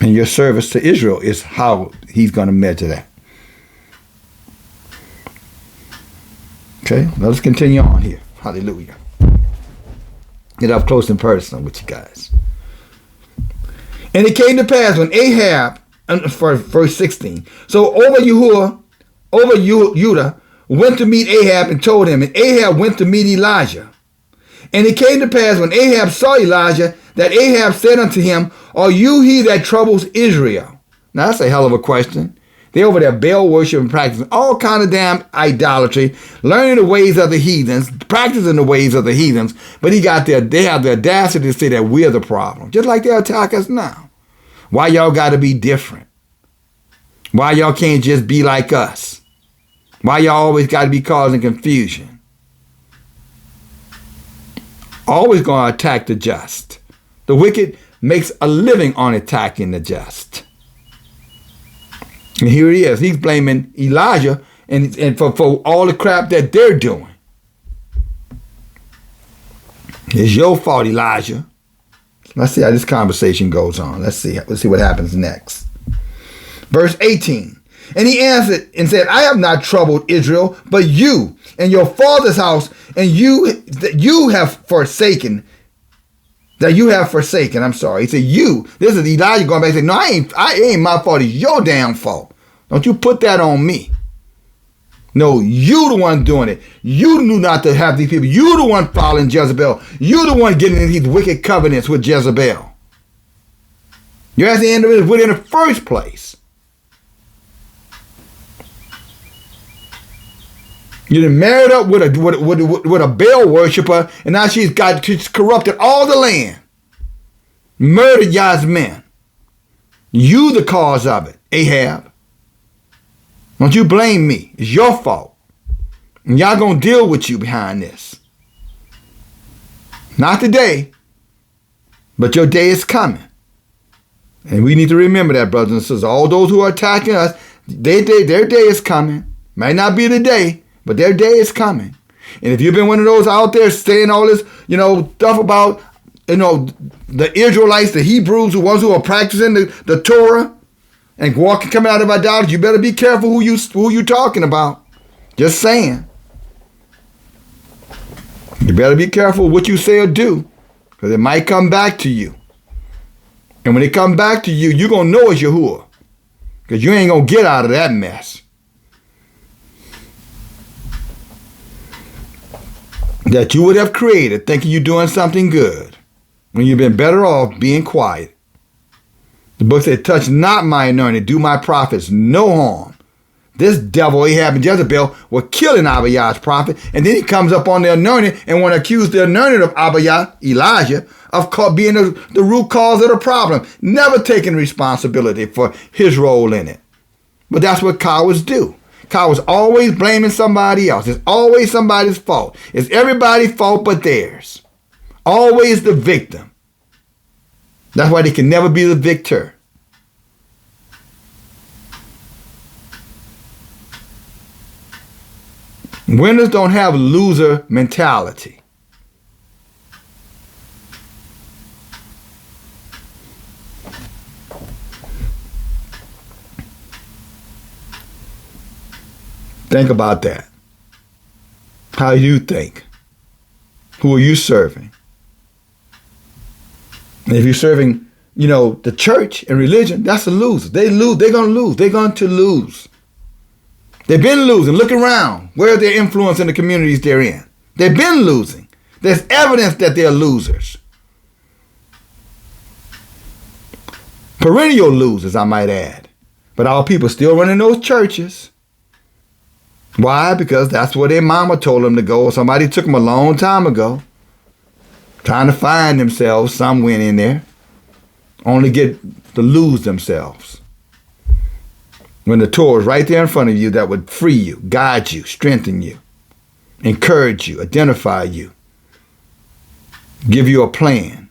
And your service to Israel is how he's going to measure that. Okay, let us continue on here. Hallelujah. Get up close and personal with you guys. And it came to pass when Ahab, for verse 16, so Judah went to meet Ahab and told him, and Ahab went to meet Elijah. And it came to pass when Ahab saw Elijah, that Ahab said unto him, are you he that troubles Israel? Now that's a hell of a question. They over there Baal worship and practicing all kind of damn idolatry, learning the ways of the heathens, practicing the ways of the heathens. But they have the audacity to say that we're the problem, just like they attack us now. Why y'all got to be different? Why y'all can't just be like us? Why y'all always got to be causing confusion? Always going to attack the just. The wicked makes a living on attacking the just. And here he is. He's blaming Elijah and for all the crap that they're doing. It's your fault, Elijah. Let's see how this conversation goes on. Let's see what happens next. Verse 18. And he answered and said, I have not troubled Israel, but you and your father's house, and you have forsaken. I'm sorry. He said, you. This is Elijah going back and saying, no, it ain't my fault. It's your damn fault. Don't you put that on me. No, you the one doing it. You knew not to have these people. You the one following Jezebel. You the one getting into these wicked covenants with Jezebel. You're at the end of it within the first place. You done married up with a Baal worshiper, and now she's corrupted all the land. Murdered Yah's men. You the cause of it, Ahab. Don't you blame me. It's your fault. And y'all gonna deal with you behind this. Not today, but your day is coming. And we need to remember that, brothers and sisters. All those who are attacking us, their day is coming. Might not be today, but their day is coming. And if you've been one of those out there saying all this, stuff about, the Israelites, the Hebrews, the ones who are practicing the Torah and coming out of idolatry, you better be careful who you talking about. Just saying. You better be careful what you say or do, because it might come back to you. And when it come back to you, you're going to know it's Yahuwah, because you ain't going to get out of that mess. That you would have created thinking you're doing something good when you've been better off being quiet. The book said, touch not my anointed, do my prophets no harm. This devil Ahab and Jezebel were killing Obadiah's prophet, and then he comes up on the anointed and want to accuse the anointed of Obadiah, Elijah, of being the root cause of the problem, never taking responsibility for his role in it. But that's what cowards do. Cowards always blaming somebody else. It's always somebody's fault. It's everybody's fault but theirs. Always the victim. That's why they can never be the victor. Winners don't have loser mentality. Think about that. How you think. Who are you serving? And if you're serving, the church and religion, that's a loser. They lose. They're going to lose. They're going to lose. They've been losing. Look around. Where's their influence in the communities they're in? They've been losing. There's evidence that they're losers. Perennial losers, I might add. But our people still running those churches. Why? Because that's where their mama told them to go. Somebody took them a long time ago. Trying to find themselves somewhere in there. Only get to lose themselves. When the Torah is right there in front of you that would free you, guide you, strengthen you, encourage you, identify you, give you a plan.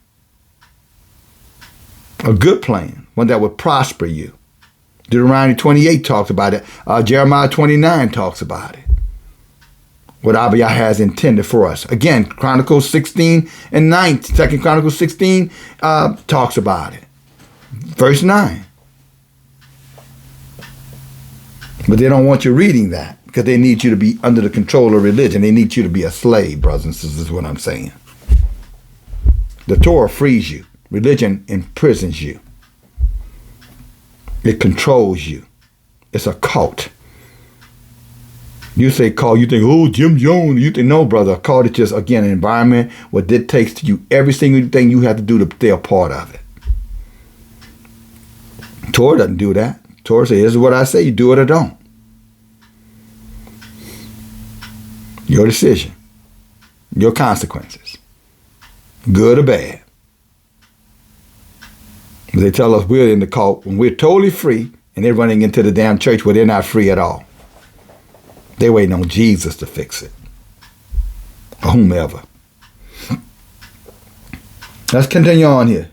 A good plan. One that would prosper you. Deuteronomy 28 talks about it. Jeremiah 29 talks about it. What Abiyah has intended for us. Again, Chronicles 16 and 9, 2 Chronicles 16 talks about it. Verse 9. But they don't want you reading that because they need you to be under the control of religion. They need you to be a slave, brothers and sisters, is what I'm saying. The Torah frees you. Religion imprisons you. It controls you. It's a cult. You say cult, you think, oh, Jim Jones. You think, no, brother. A cult is just, again, an environment where it takes to you every single thing you have to do to stay a part of it. Torah doesn't do that. Torah says, here's what I say, you do it or don't. Your decision. Your consequences. Good or bad. They tell us we're in the cult when we're totally free, and they're running into the damn church where they're not free at all. They're waiting on Jesus to fix it. Or whomever. Let's continue on here.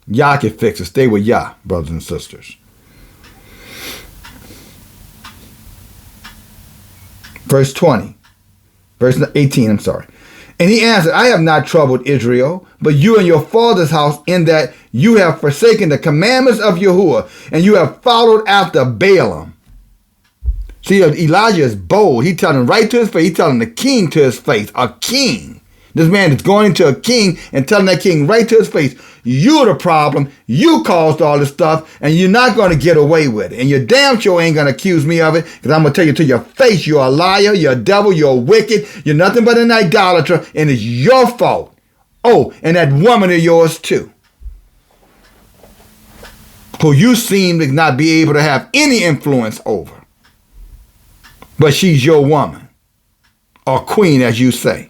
Yah can fix it. Stay with Yah, brothers and sisters. Verse 20. Verse 18, I'm sorry. And he answered, I have not troubled Israel, but you and your father's house, in that You have forsaken the commandments of Yahuwah, and you have followed after Baalim. See, Elijah is bold. He telling right to his face. He telling the king to his face. A king. This man is going into a king and telling that king right to his face, you're the problem. You caused all this stuff, and you're not going to get away with it. And you damn sure ain't going to accuse me of it, because I'm going to tell you to your face, you're a liar, you're a devil, you're wicked, you're nothing but an idolater, and it's your fault. Oh, and that woman of yours too, who you seem to not be able to have any influence over. But she's your woman, or queen, as you say.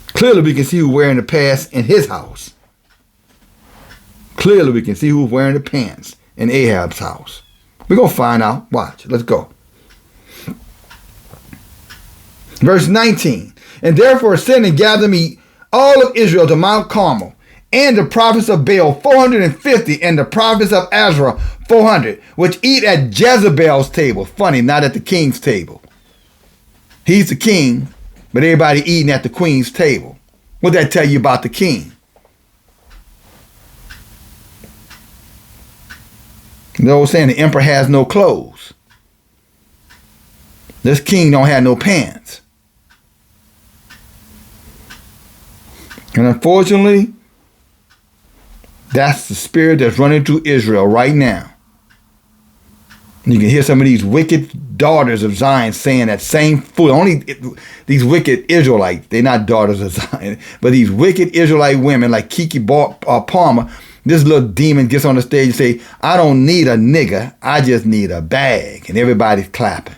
Clearly, we can see who's wearing the pants in his house. Clearly, we can see who's wearing the pants in Ahab's house. We're going to find out. Watch. Let's go. Verse 19. And therefore send and gather me all of Israel to Mount Carmel, and the prophets of Baal 450, and the prophets of Azra 400, which eat at Jezebel's table. Funny, not at the king's table. He's the king, but everybody eating at the queen's table. What that tell you about the king? You know what I'm saying? The emperor has no clothes. This king don't have no pants. And unfortunately, that's the spirit that's running through Israel right now. You can hear some of these wicked daughters of Zion saying that same fool. Only these wicked Israelites, they're not daughters of Zion, but these wicked Israelite women like Kiki Palmer, this little demon gets on the stage and say, I don't need a nigger, I just need a bag. And everybody's clapping.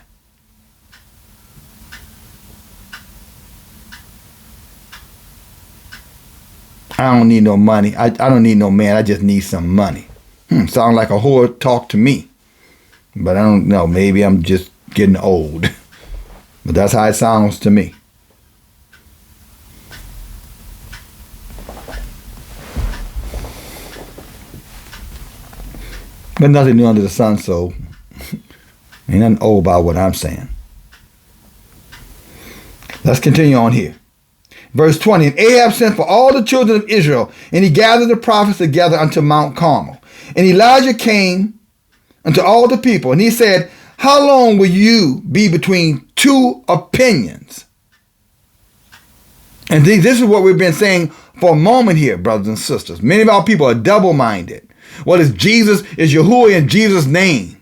I don't need no money. I don't need no man. I just need some money. Sound like a whore talk to me. But I don't know. Maybe I'm just getting old. But that's how it sounds to me. But nothing new under the sun, so ain't nothing old about what I'm saying. Let's continue on here. Verse 20, and Ahab sent for all the children of Israel, and he gathered the prophets together unto Mount Carmel. And Elijah came unto all the people, and he said, how long will you be between two opinions? And this is what we've been saying for a moment here, brothers and sisters. Many of our people are double-minded. What is Jesus? Is Yahuwah in Jesus' name?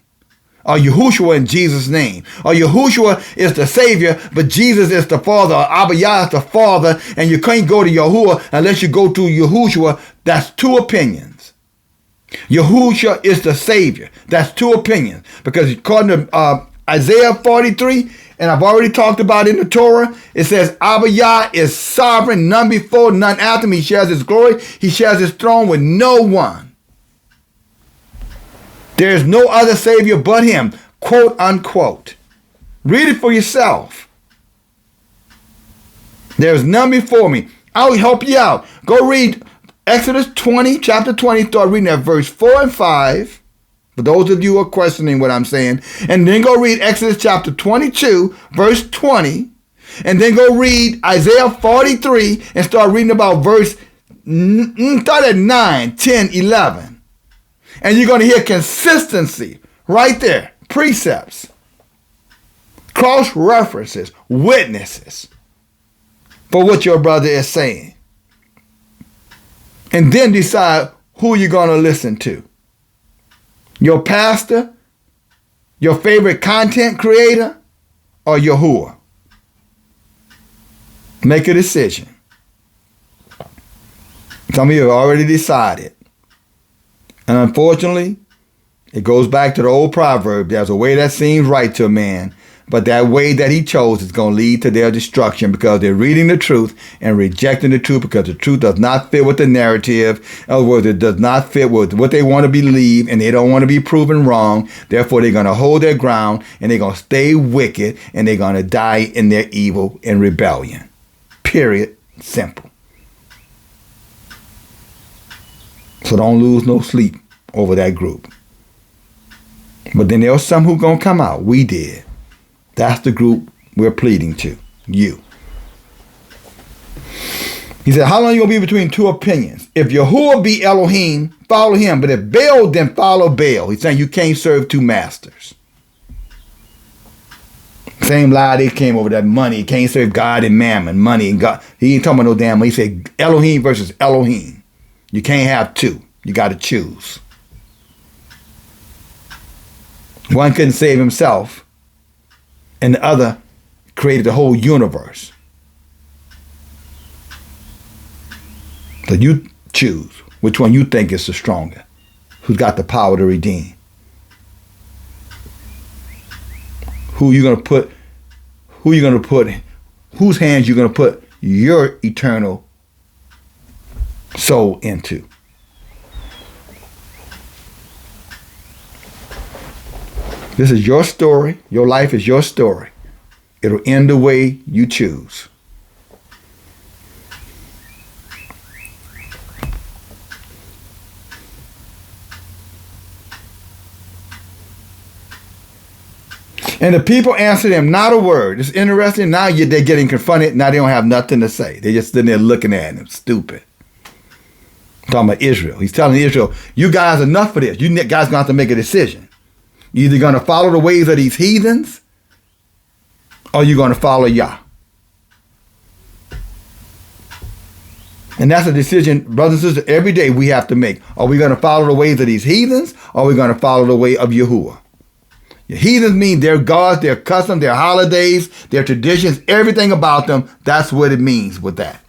Or Yahushua in Jesus' name. Or Yahushua is the Savior, but Jesus is the Father. Or Obadiah is the Father, and you can't go to Yahuwah unless you go through Yahushua. That's two opinions. Yahushua is the Savior. That's two opinions. Because according to Isaiah 43, and I've already talked about it in the Torah, it says Abiyah is sovereign, none before, none after him. He shares his glory. He shares his throne with no one. There is no other Savior but him, quote unquote. Read it for yourself. There is none before me. I'll help you out. Go read Exodus 20, chapter 20, start reading at verse 4 and 5. For those of you who are questioning what I'm saying. And then go read Exodus chapter 22, verse 20. And then go read Isaiah 43 and start reading about start at 9, 10, 11. And you're going to hear consistency right there. Precepts. Cross-references. Witnesses. For what your brother is saying. And then decide who you're going to listen to. Your pastor? Your favorite content creator? Or Yahuwah? Make a decision. Some of you have already decided. And unfortunately, it goes back to the old proverb. There's a way that seems right to a man, but that way that he chose is going to lead to their destruction because they're reading the truth and rejecting the truth because the truth does not fit with the narrative. In other words, it does not fit with what they want to believe, and they don't want to be proven wrong. Therefore, they're going to hold their ground, and they're going to stay wicked, and they're going to die in their evil and rebellion. Period. Simple. So don't lose no sleep over that group. But then there was some who going to come out. We did. That's the group we're pleading to. You. He said, how long are you going to be between two opinions? If Yahuwah be Elohim, follow him. But if Baal, then follow Baal. He's saying you can't serve two masters. Same lie they came over, that money. You can't serve God and mammon, money and God. He ain't talking about no damn money. He said Elohim versus Elohim. You can't have two. You got to choose. One couldn't save himself, and the other created the whole universe. So you choose which one you think is the stronger, who's got the power to redeem. Whose hands you gonna put your eternal soul into. This is your story. Your life is your story. It'll end the way you choose. And the people answered him not a word. It's interesting. Now they're getting confronted. Now they don't have nothing to say. They're just sitting there looking at him, stupid. Talking about Israel. He's telling Israel, you guys, enough for this. You guys going to have to make a decision. You're either going to follow the ways of these heathens, or you're going to follow Yah. And that's a decision, brothers and sisters, every day we have to make. Are we going to follow the ways of these heathens, or are we going to follow the way of Yahuwah? Heathens mean their gods, their customs, their holidays, their traditions, everything about them. That's what it means with that.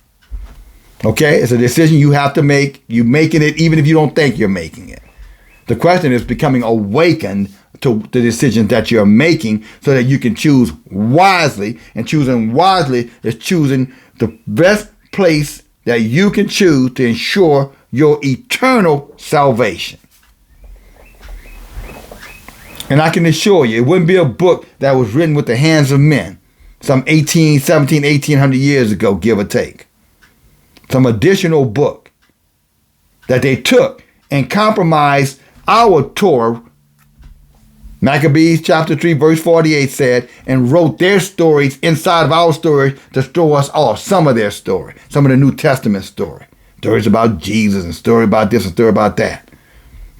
Okay? It's a decision you have to make. You're making it even if you don't think you're making it. The question is becoming awakened to the decisions that you're making so that you can choose wisely. And choosing wisely is choosing the best place that you can choose to ensure your eternal salvation. And I can assure you, it wouldn't be a book that was written with the hands of men some 1800 years ago, give or take. Some additional book that they took and compromised our Torah. Maccabees chapter 3 verse 48 said, and wrote their stories inside of our story to throw us off some of their story, some of the New Testament story. Stories about Jesus and story about this and story about that.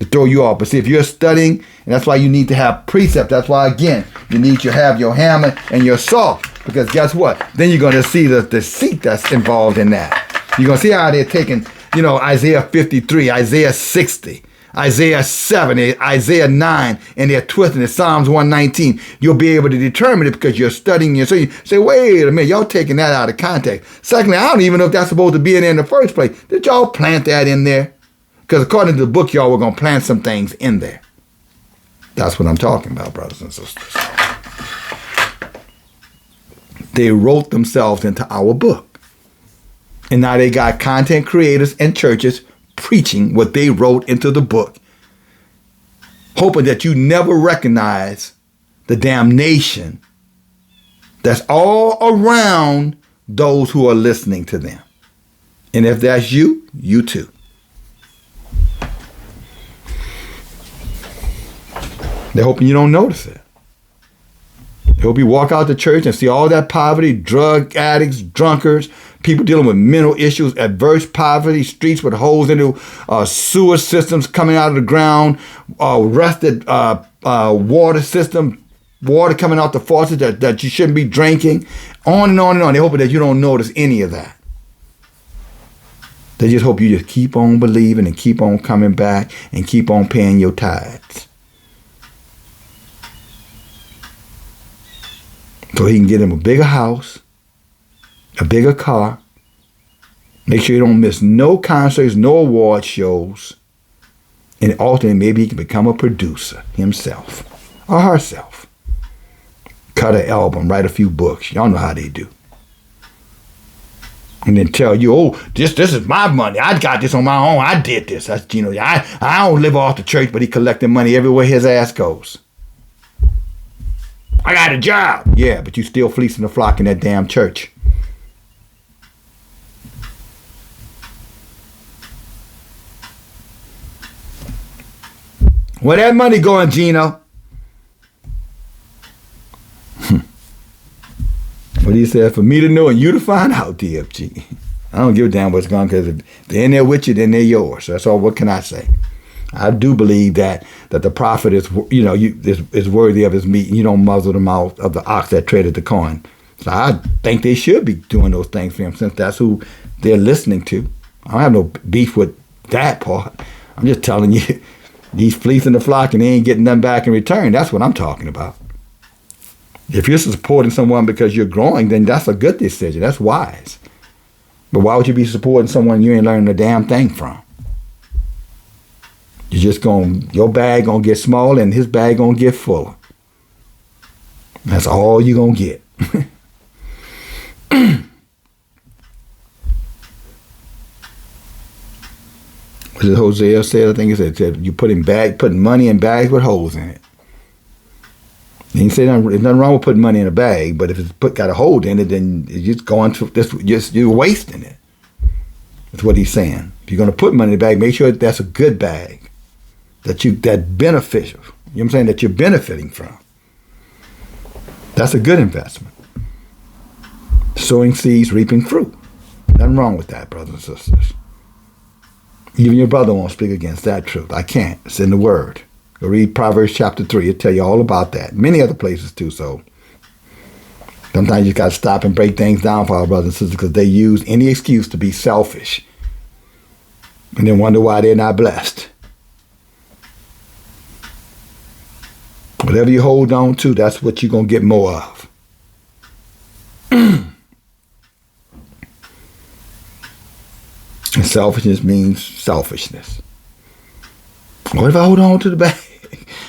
To throw you off. But see, if you're studying, and that's why you need to have precept. That's why, again, you need to have your hammer and your saw. Because guess what? Then you're going to see the deceit that's involved in that. You're going to see how they're taking, Isaiah 53, Isaiah 60, Isaiah 7, Isaiah 9, and they're twisting it, Psalms 119. You'll be able to determine it because you're studying it. So you say, wait a minute, y'all taking that out of context. Secondly, I don't even know if that's supposed to be in there in the first place. Did y'all plant that in there? Because according to the book, y'all were going to plant some things in there. That's what I'm talking about, brothers and sisters. They wrote themselves into our book. And now they got content creators and churches preaching what they wrote into the book, hoping that you never recognize the damnation that's all around those who are listening to them. And if that's you, you too. They're hoping you don't notice it. They hope you walk out the church and see all that poverty, drug addicts, drunkards, people dealing with mental issues, adverse poverty, streets with holes into sewer systems coming out of the ground, rusted water system, water coming out the faucet that you shouldn't be drinking, on and on and on. They're hoping that you don't notice any of that. They just hope you just keep on believing and keep on coming back and keep on paying your tithes. So he can get him a bigger house, a bigger car, make sure you don't miss no concerts, no award shows, and ultimately maybe he can become a producer himself or herself. Cut an album, write a few books. Y'all know how they do. And then tell you, oh, this is my money. I got this on my own. I did this. I don't live off the church, but he collecting money everywhere his ass goes. I got a job. Yeah, but you still fleecing the flock in that damn church. Where that money going, Gino? What he said, for me to know and you to find out, DFG. I don't give a damn what's going on, because if they're in there with you, then they're yours. That's all. What can I say? I do believe that the prophet is, is worthy of his meat, and you don't muzzle the mouth of the ox that treaded the corn. So I think they should be doing those things for him, since that's who they're listening to. I don't have no beef with that part. I'm just telling you, he's fleecing the flock and they ain't getting nothing back in return. That's what I'm talking about. If you're supporting someone because you're growing, then that's a good decision. That's wise. But why would you be supporting someone you ain't learning a damn thing from? You're just your bag gonna get smaller and his bag gonna get fuller. That's all you're gonna get. What did Hosea said? I think it said you putting money in bags with holes in it. He didn't say there's nothing wrong with putting money in a bag, but if it's got a hole in it, then it's just you're wasting it. That's what he's saying. If you're gonna put money in a bag, make sure that's a good bag, that beneficial. You know what I'm saying? That you're benefiting from. That's a good investment. Sowing seeds, reaping fruit. Nothing wrong with that, brothers and sisters. Even your brother won't speak against that truth. I can't. It's in the Word. Go read Proverbs chapter 3. It'll tell you all about that. Many other places too. So sometimes you got to stop and break things down for our brothers and sisters, because they use any excuse to be selfish and then wonder why they're not blessed. Whatever you hold on to, that's what you're going to get more of. And selfishness means selfishness. What if I hold on to the bag?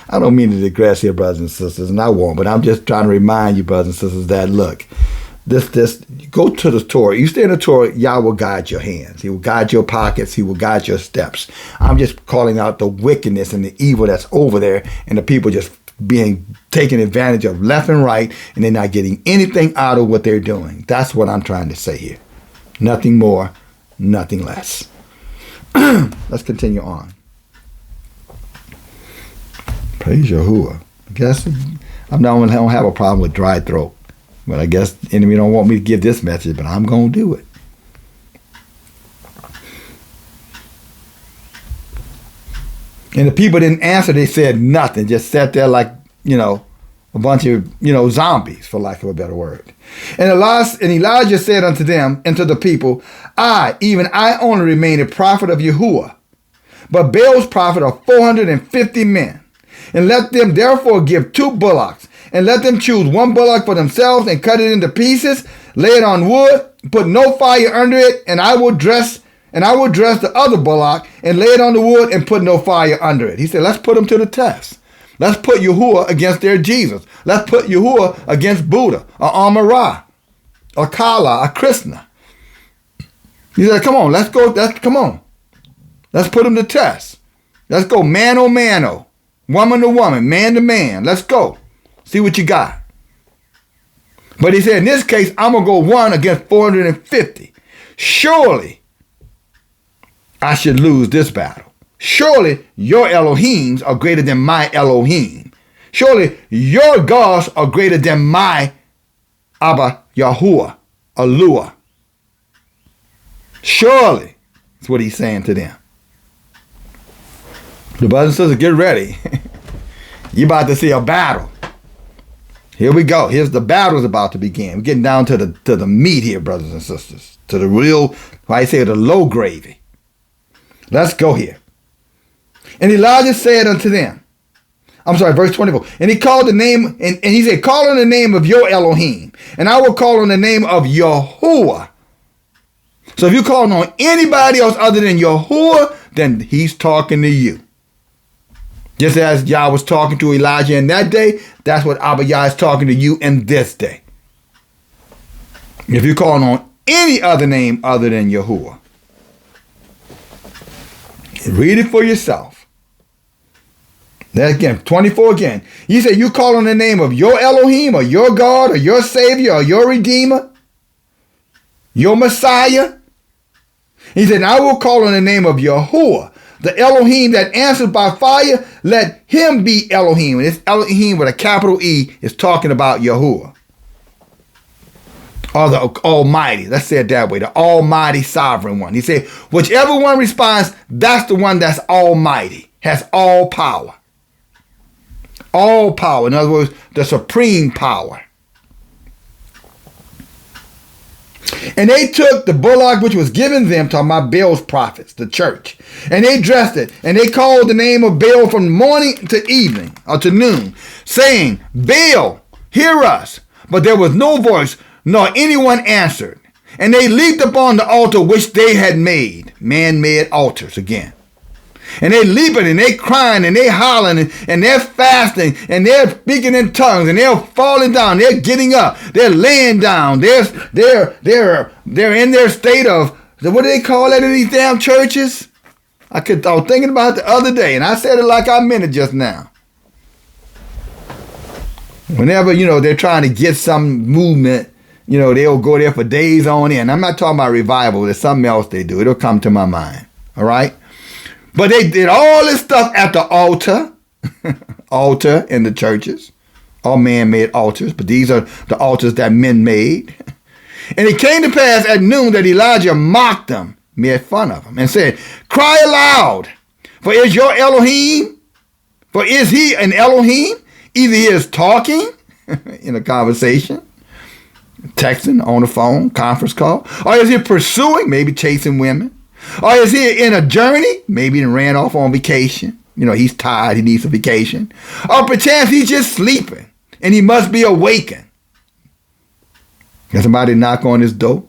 I don't mean to digress here, brothers and sisters, and I won't, but I'm just trying to remind you, brothers and sisters, that look, go to the Torah. You stay in the Torah, Yah will guide your hands. He will guide your pockets. He will guide your steps. I'm just calling out the wickedness and the evil that's over there, and the people just being taken advantage of left and right, and they're not getting anything out of what they're doing. That's what I'm trying to say here. Nothing more, nothing less. Let's continue on. Praise Yahuwah. I guess I don't have a problem with dry throat, but I guess the enemy don't want me to give this message, but I'm going to do it. And the people didn't answer. They said nothing. Just sat there like, a bunch of, zombies, for lack of a better word. And Elijah said unto them and to the people, even I only remain a prophet of Yahuwah, but Baal's prophet are 450 men. And let them therefore give 2 bullocks, and let them choose 1 bullock for themselves, and cut it into pieces, lay it on wood, put no fire under it, and I will dress the other bullock, and lay it on the wood, and put no fire under it. He said, let's put them to the test. Let's put Yahuwah against their Jesus. Let's put Yahuwah against Buddha, or Amara, or Kala, or Krishna. He said, come on, let's go. Come on. Let's put them to test. Let's go mano mano, woman to woman, man to man. Let's go. See what you got. But he said, in this case, I'm going to go 1 against 450. Surely I should lose this battle. Surely your Elohims are greater than my Elohim. Surely your gods are greater than my Abba Yahuwah, Alua. Surely, that's what he's saying to them. The brothers and sisters, get ready. You're about to see a battle. Here we go. Here's the battle's about to begin. We're getting down to the meat here, brothers and sisters. To the real, I say the low gravy. Let's go here. And Elijah said unto them, verse 24. And he called the name, and he said, call on the name of your Elohim, and I will call on the name of Yahuwah. So if you call on anybody else other than Yahuwah, then he's talking to you. Just as Yah was talking to Elijah in that day, that's what Obadiah is talking to you in this day. If you call on any other name other than Yahuwah, read it for yourself. Then again, 24 again. He said, you call on the name of your Elohim, or your God, or your Savior, or your Redeemer, your Messiah. He said, I will call on the name of Yahuwah, the Elohim that answers by fire. Let him be Elohim. And this Elohim with a capital E is talking about Yahuwah. or the Almighty. Let's say it that way, the Almighty Sovereign One. He said, whichever one responds, that's the one that's Almighty, has all power. All power. In other words, the supreme power. And they took the bullock which was given them, talking about Baal's prophets, the church, and they dressed it, and they called the name of Baal from morning to evening, or to noon, saying, Baal, hear us. But there was no voice, nor anyone answered. And they leaped upon the altar which they had made, man-made altars again. And they leaping, and they crying, and they hollering, and they're fasting, and they're speaking in tongues, and they're falling down, they're getting up, they're laying down, they're in their state of, what do they call that in these damn churches? I was thinking about it the other day, and I said it like I meant it just now. Whenever, they're trying to get some movement, they'll go there for days on end. I'm not talking about revival. There's something else they do. It'll come to my mind. All right? But they did all this stuff at the altar. Altar in the churches. All man-made altars. But these are the altars that men made. And it came to pass at noon that Elijah mocked them, made fun of them, and said, cry aloud, for is your Elohim? For is he an Elohim? Either he is talking in a conversation, texting on the phone, conference call, or is he pursuing, maybe chasing women, or is he in a journey, maybe he ran off on vacation, he's tired, he needs a vacation, or perchance he's just sleeping and he must be awakened. Can somebody knock on his door?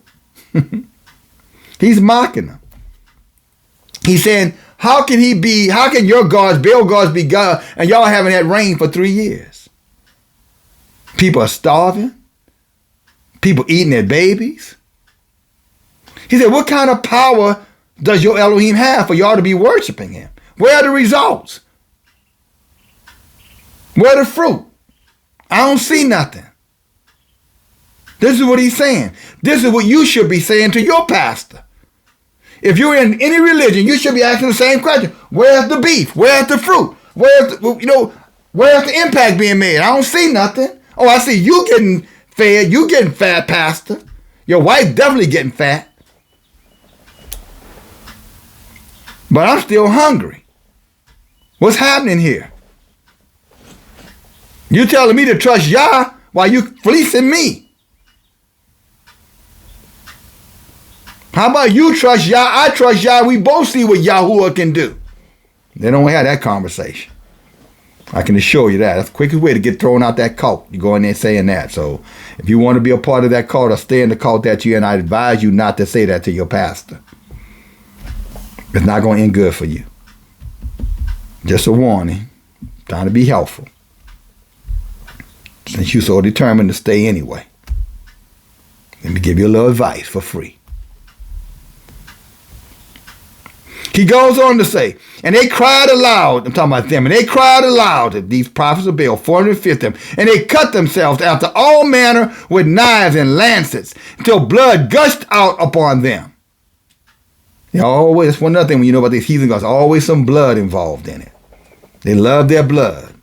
He's mocking them. He's saying, how can your gods, Baal gods, be God, and y'all haven't had rain for 3 years? People are starving. People eating their babies. He said, what kind of power does your Elohim have for y'all to be worshiping him? Where are the results? Where are the fruit? I don't see nothing. This is what he's saying. This is what you should be saying to your pastor. If you're in any religion, you should be asking the same question. Where's the beef? Where's the fruit? Where's the impact being made? I don't see nothing. Oh, I see you getting fed. You getting fat, pastor. Your wife definitely getting fat. But I'm still hungry. What's happening here? You telling me to trust Yah while you fleecing me? How about you trust Yah? I trust Yah. We both see what Yahuwah can do. They don't have that conversation. I can assure you that. That's the quickest way to get thrown out that cult. You go in there saying that. So if you want to be a part of that cult or stay in the cult that you're in, I advise you not to say that to your pastor. It's not going to end good for you. Just a warning. Trying to be helpful. Since you're so determined to stay anyway. Let me give you a little advice for free. He goes on to say, and they cried aloud, I'm talking about them, and they cried aloud, these prophets of Baal, 450 them, and they cut themselves after all manner with knives and lancets, until blood gushed out upon them. Always, that's one other thing when you know about these heathen gods, always some blood involved in it. They love their blood.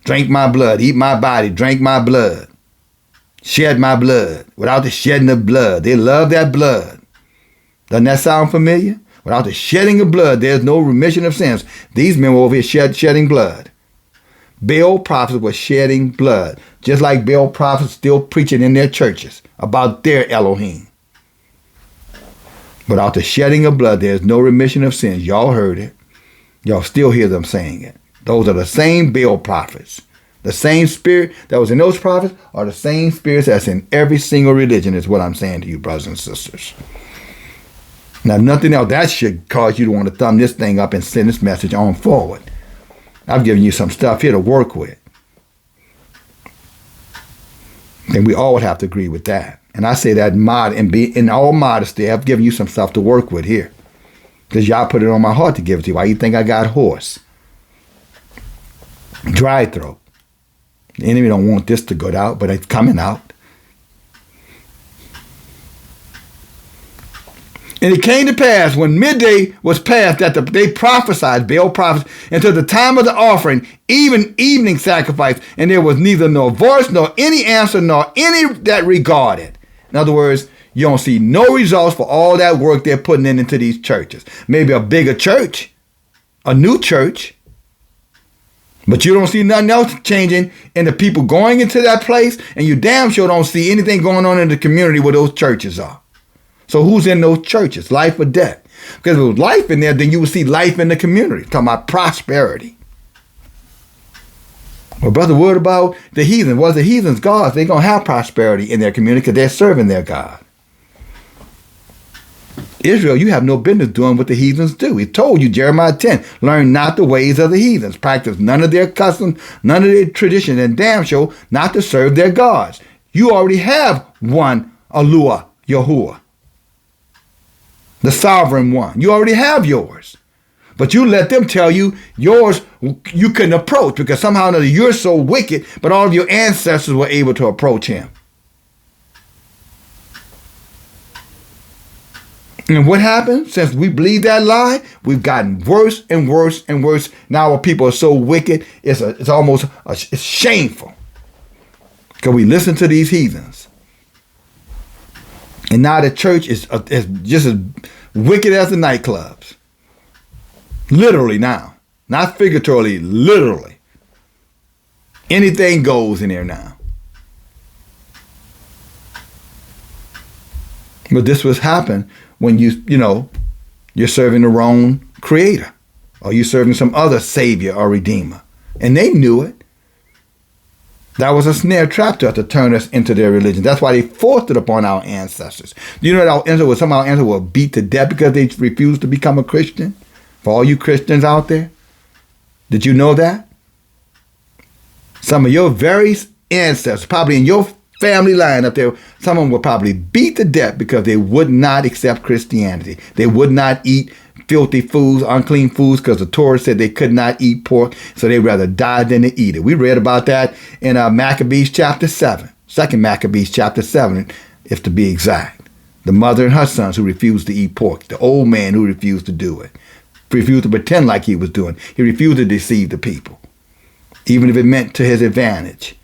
Drink my blood, eat my body, drink my blood, shed my blood. Without the shedding of blood, they love that blood. Doesn't that sound familiar? Without the shedding of blood, there's no remission of sins. These men were over here shedding blood. Baal prophets were shedding blood, just like Baal prophets still preaching in their churches about their Elohim. Without the shedding of blood, there's no remission of sins. Y'all heard it. Y'all still hear them saying it. Those are the same Baal prophets. The same spirit that was in those prophets are the same spirits that's in every single religion, is what I'm saying to you, brothers and sisters. Now, nothing else, that should cause you to want to thumb this thing up and send this message on forward. I've given you some stuff here to work with. And we all would have to agree with that. And I say that in all modesty, I've given you some stuff to work with here. Because y'all put it on my heart to give it to you. Why you think I got hoarse? Dry throat. The enemy don't want this to go out, but it's coming out. And it came to pass when midday was past that they prophesied, Baal prophets, until the time of the offering, even evening sacrifice, and there was neither no voice, nor any answer, nor any that regarded. In other words, you don't see no results for all that work they're putting into these churches. Maybe a bigger church, a new church, but you don't see nothing else changing in the people going into that place, and you damn sure don't see anything going on in the community where those churches are. So who's in those churches, life or death? Because if there was life in there, then you would see life in the community. Talking about prosperity. Well, brother, what about the heathen? Well, the heathen's gods, they're going to have prosperity in their community because they're serving their God. Israel, you have no business doing what the heathens do. He told you, Jeremiah 10, learn not the ways of the heathens. Practice none of their customs, none of their traditions, and damn sure not to serve their gods. You already have one Eluah, Yahuwah, the sovereign one. You already have yours. But you let them tell you yours you couldn't approach because somehow or another you're so wicked, but all of your ancestors were able to approach him. And what happened? Since we believe that lie, we've gotten worse and worse and worse. Now our people are so wicked, it's almost it's shameful. Because we listen to these heathens. And now the church is just as wicked as the nightclubs. Literally now. Not figuratively, literally. Anything goes in there now. But this was happen when you're serving the wrong creator, or you're serving some other savior or redeemer. And they knew it. That was a snare trap to turn us into their religion. That's why they forced it upon our ancestors. Do you know that some of our ancestors were beat to death because they refused to become a Christian? For all you Christians out there, did you know that? Some of your very ancestors, probably in your family line up there, some of them were probably beat to death because they would not accept Christianity. They would not eat filthy foods, unclean foods, because the Torah said they could not eat pork, so they'd rather die than to eat it. We read about that in Maccabees chapter 7, 2 Maccabees chapter 7, if to be exact. The mother and her sons who refused to eat pork, the old man who refused to do it, refused to pretend like he was doing. He refused to deceive the people, even if it meant to his advantage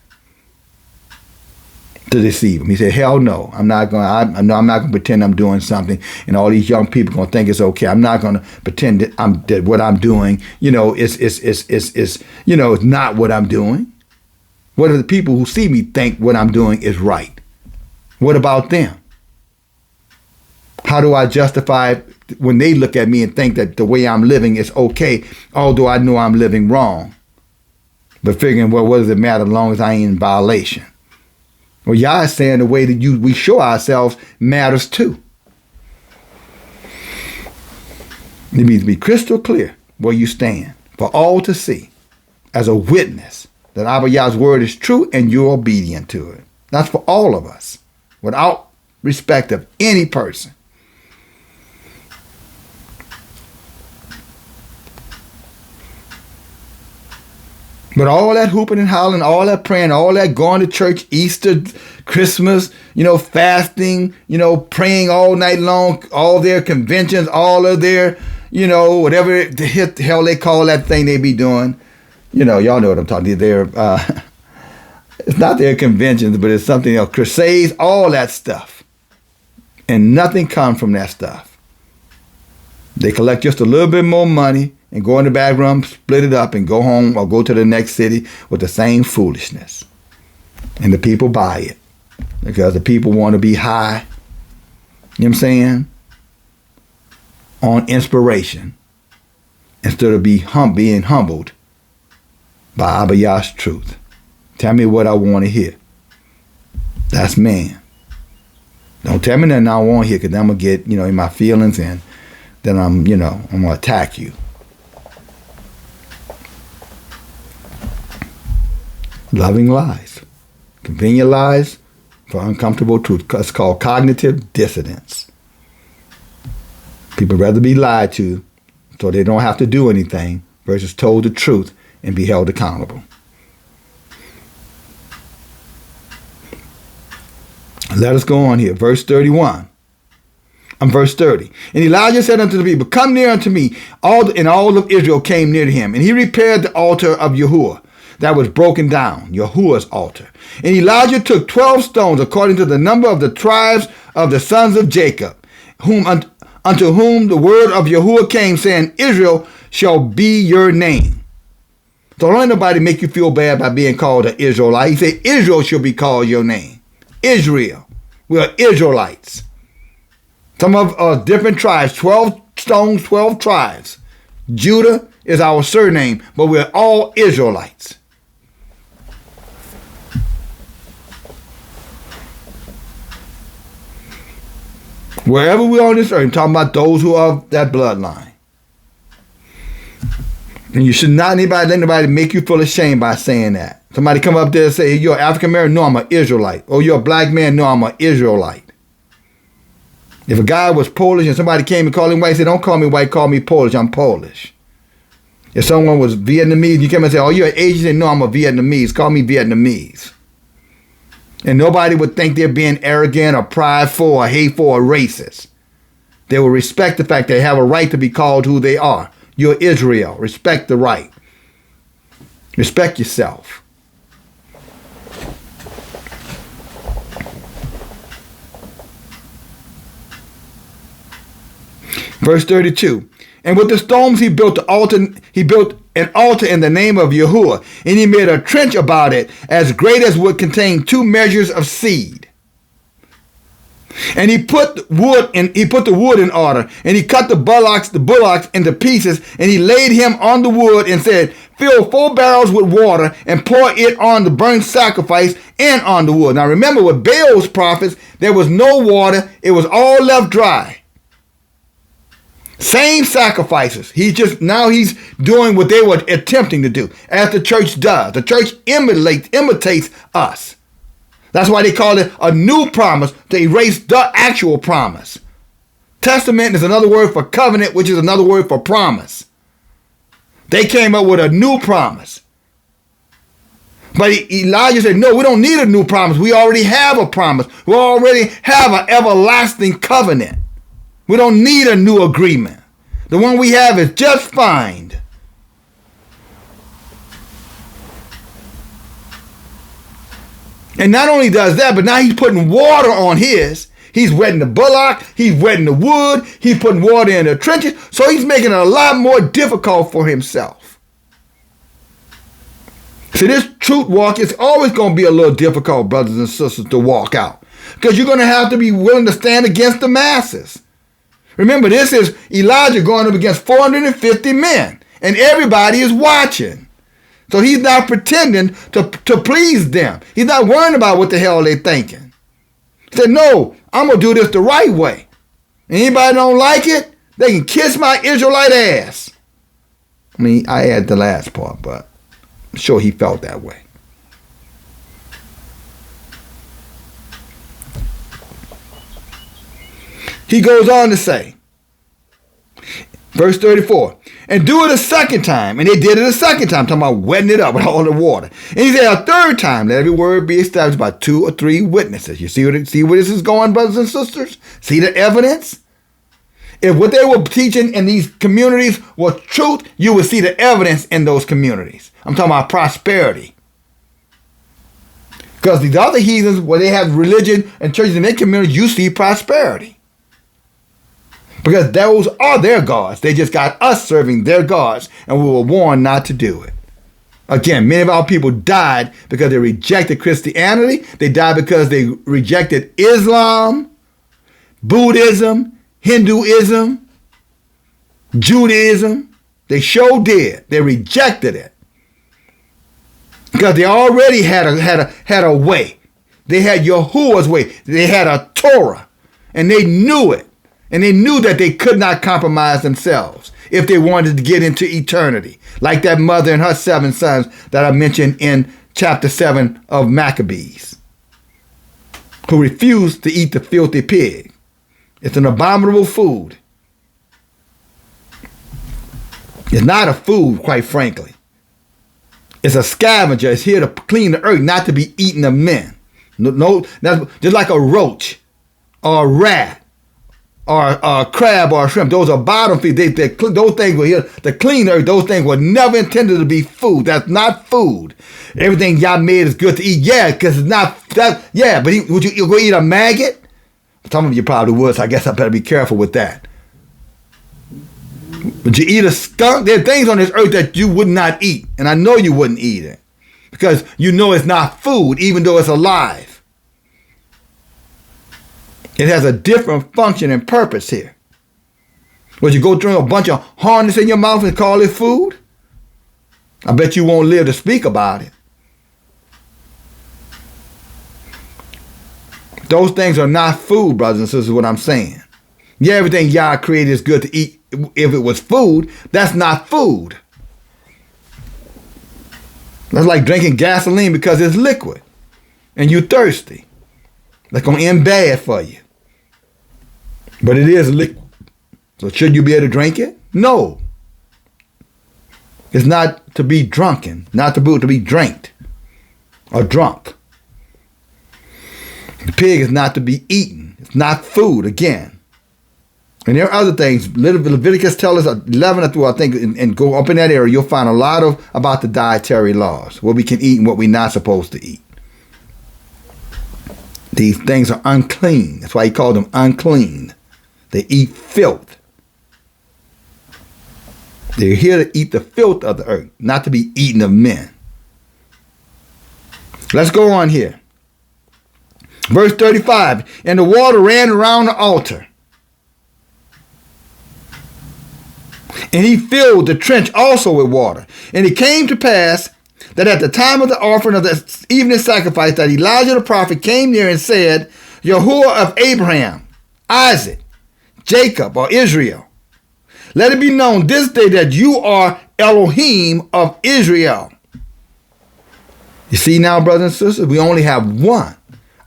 to deceive him. He said, hell no, I'm not going to pretend I'm doing something and all these young people going to think it's okay. I'm not going to pretend that what I'm doing, is not what I'm doing. What if the people who see me think what I'm doing is right? What about them? How do I justify when they look at me and think that the way I'm living is okay, although I know I'm living wrong? But figuring, well, what does it matter as long as I ain't in violation? Well, Yah is saying the way that we show ourselves matters too. It needs to be crystal clear where you stand for all to see as a witness that Abba Yah's word is true and you're obedient to it. That's for all of us, without respect of any person. But all that hooping and hollering, all that praying, all that going to church, Easter, Christmas, fasting, praying all night long, all their conventions, all of their, whatever the hell they call that thing they be doing. Y'all know what I'm talking about. It's not their conventions, but it's something else. Crusades, all that stuff. And nothing comes from that stuff. They collect just a little bit more money and go in the back room, split it up, and go home or go to the next city with the same foolishness. And the people buy it because the people want to be high, you know what I'm saying, on inspiration instead of being humbled by Abba Yah's truth. Tell me what I want to hear. That's man. Don't tell me nothing I want to hear, because I'm going to get, in my feelings, and then I'm going to attack you. Loving lies. Convenient lies for uncomfortable truth. It's called cognitive dissonance. People rather be lied to so they don't have to do anything versus told the truth and be held accountable. Let us go on here. Verse 31. Verse 30. And Elijah said unto the people, come near unto me. All of Israel came near to him, and he repaired the altar of Yahuwah, that was broken down, Yahuwah's altar. And Elijah took 12 stones according to the number of the tribes of the sons of Jacob, unto whom the word of Yahuwah came, saying, Israel shall be your name. So don't let nobody make you feel bad by being called an Israelite. He said, Israel shall be called your name. Israel. We are Israelites. Some of us different tribes, 12 stones, 12 tribes. Judah is our surname, but we're all Israelites. Wherever we are on this earth, I'm talking about those who are of that bloodline. And you should not let anybody make you feel ashamed by saying that. Somebody come up there and say, you're African American? No, I'm an Israelite. Or you're a black man? No, I'm an Israelite. If a guy was Polish and somebody came and called him white, say, don't call me white, call me Polish. I'm Polish. If someone was Vietnamese, you come and say, oh, you're Asian? Say, no, I'm a Vietnamese. Call me Vietnamese. And nobody would think they're being arrogant or prideful or hateful or racist. They will respect the fact they have a right to be called who they are. You're Israel. Respect the right. Respect yourself. Verse 32. And with the stones he built an altar in the name of Yahuwah, and he made a trench about it as great as would contain 2 measures of seed. And he put the wood in order, and he cut the bullocks into pieces, and he laid him on the wood and said, fill 4 barrels with water and pour it on the burnt sacrifice and on the wood. Now remember, with Baal's prophets, there was no water. It was all left dry. Same sacrifices. He's doing what they were attempting to do, as the church does. The church imitates us. That's why they call it a new promise, to erase the actual promise. Testament is another word for covenant, which is another word for promise. They came up with a new promise. But Elijah said, no, we don't need a new promise. We already have a promise. We already have an everlasting covenant. We don't need a new agreement. The one we have is just fine. And not only does that, but now he's putting water on his. He's wetting the bullock. He's wetting the wood. He's putting water in the trenches. So he's making it a lot more difficult for himself. See, this truth walk is always going to be a little difficult, brothers and sisters, to walk out. Because you're going to have to be willing to stand against the masses. Remember, this is Elijah going up against 450 men. And everybody is watching. So he's not pretending to please them. He's not worrying about what the hell they're thinking. He said, no, I'm going to do this the right way. Anybody don't like it, they can kiss my Israelite ass. I mean, I add the last part, but I'm sure he felt that way. He goes on to say, verse 34, and do it a second time. And they did it a second time, talking about wetting it up with all the water. And he said a third time, let every word be established by 2 or 3 witnesses. You see where this is going, brothers and sisters? See the evidence? If what they were teaching in these communities was truth, you would see the evidence in those communities. I'm talking about prosperity. Because these other heathens, where they have religion and churches in their community, you see prosperity. Because those are their gods. They just got us serving their gods, and we were warned not to do it. Again, many of our people died because they rejected Christianity. They died because they rejected Islam, Buddhism, Hinduism, Judaism. They sure did. They rejected it. Because they already had a way. They had Yahuwah's way. They had a Torah. And they knew it. And they knew that they could not compromise themselves if they wanted to get into eternity. Like that mother and her 7 sons that I mentioned in chapter 7 of Maccabees, who refused to eat the filthy pig. It's an abominable food. It's not a food, quite frankly. It's a scavenger. It's here to clean the earth, not to be eaten of men. No, that's just like a roach or a rat or crab or shrimp. Those are bottom feed. Those things were here to clean earth. Those things were never intended to be food. That's not food. Everything Yah made is good to eat. Yeah, because it's not that. Yeah, but would you go eat a maggot? Some of you probably would, so I guess I better be careful with that. Would you eat a skunk? There are things on this earth that you would not eat, and I know you wouldn't eat it because you know it's not food, even though it's alive. It has a different function and purpose here. Would you go through a bunch of harness in your mouth and call it food? I bet you won't live to speak about it. Those things are not food, brothers and sisters, is what I'm saying. Yeah, everything Yah created is good to eat. If it was food, that's not food. That's like drinking gasoline because it's liquid and you're thirsty. That's going to end bad for you. But it is liquid. So should you be able to drink it? No. It's not to be drunken, not to be drank or drunk. The pig is not to be eaten. It's not food again. And there are other things. Leviticus tells us 11 through, I think, and go up in that area, you'll find a lot about the dietary laws, what we can eat and what we're not supposed to eat. These things are unclean. That's why he called them unclean. They eat filth. They're here to eat the filth of the earth, not to be eaten of men. Let's go on here. Verse 35, and the water ran around the altar. And he filled the trench also with water. And it came to pass that at the time of the offering of the evening sacrifice, that Elijah the prophet came near and said, Yahuwah of Abraham, Isaac, Jacob, or Israel, let it be known this day that you are Elohim of Israel. You see now, brothers and sisters, we only have one.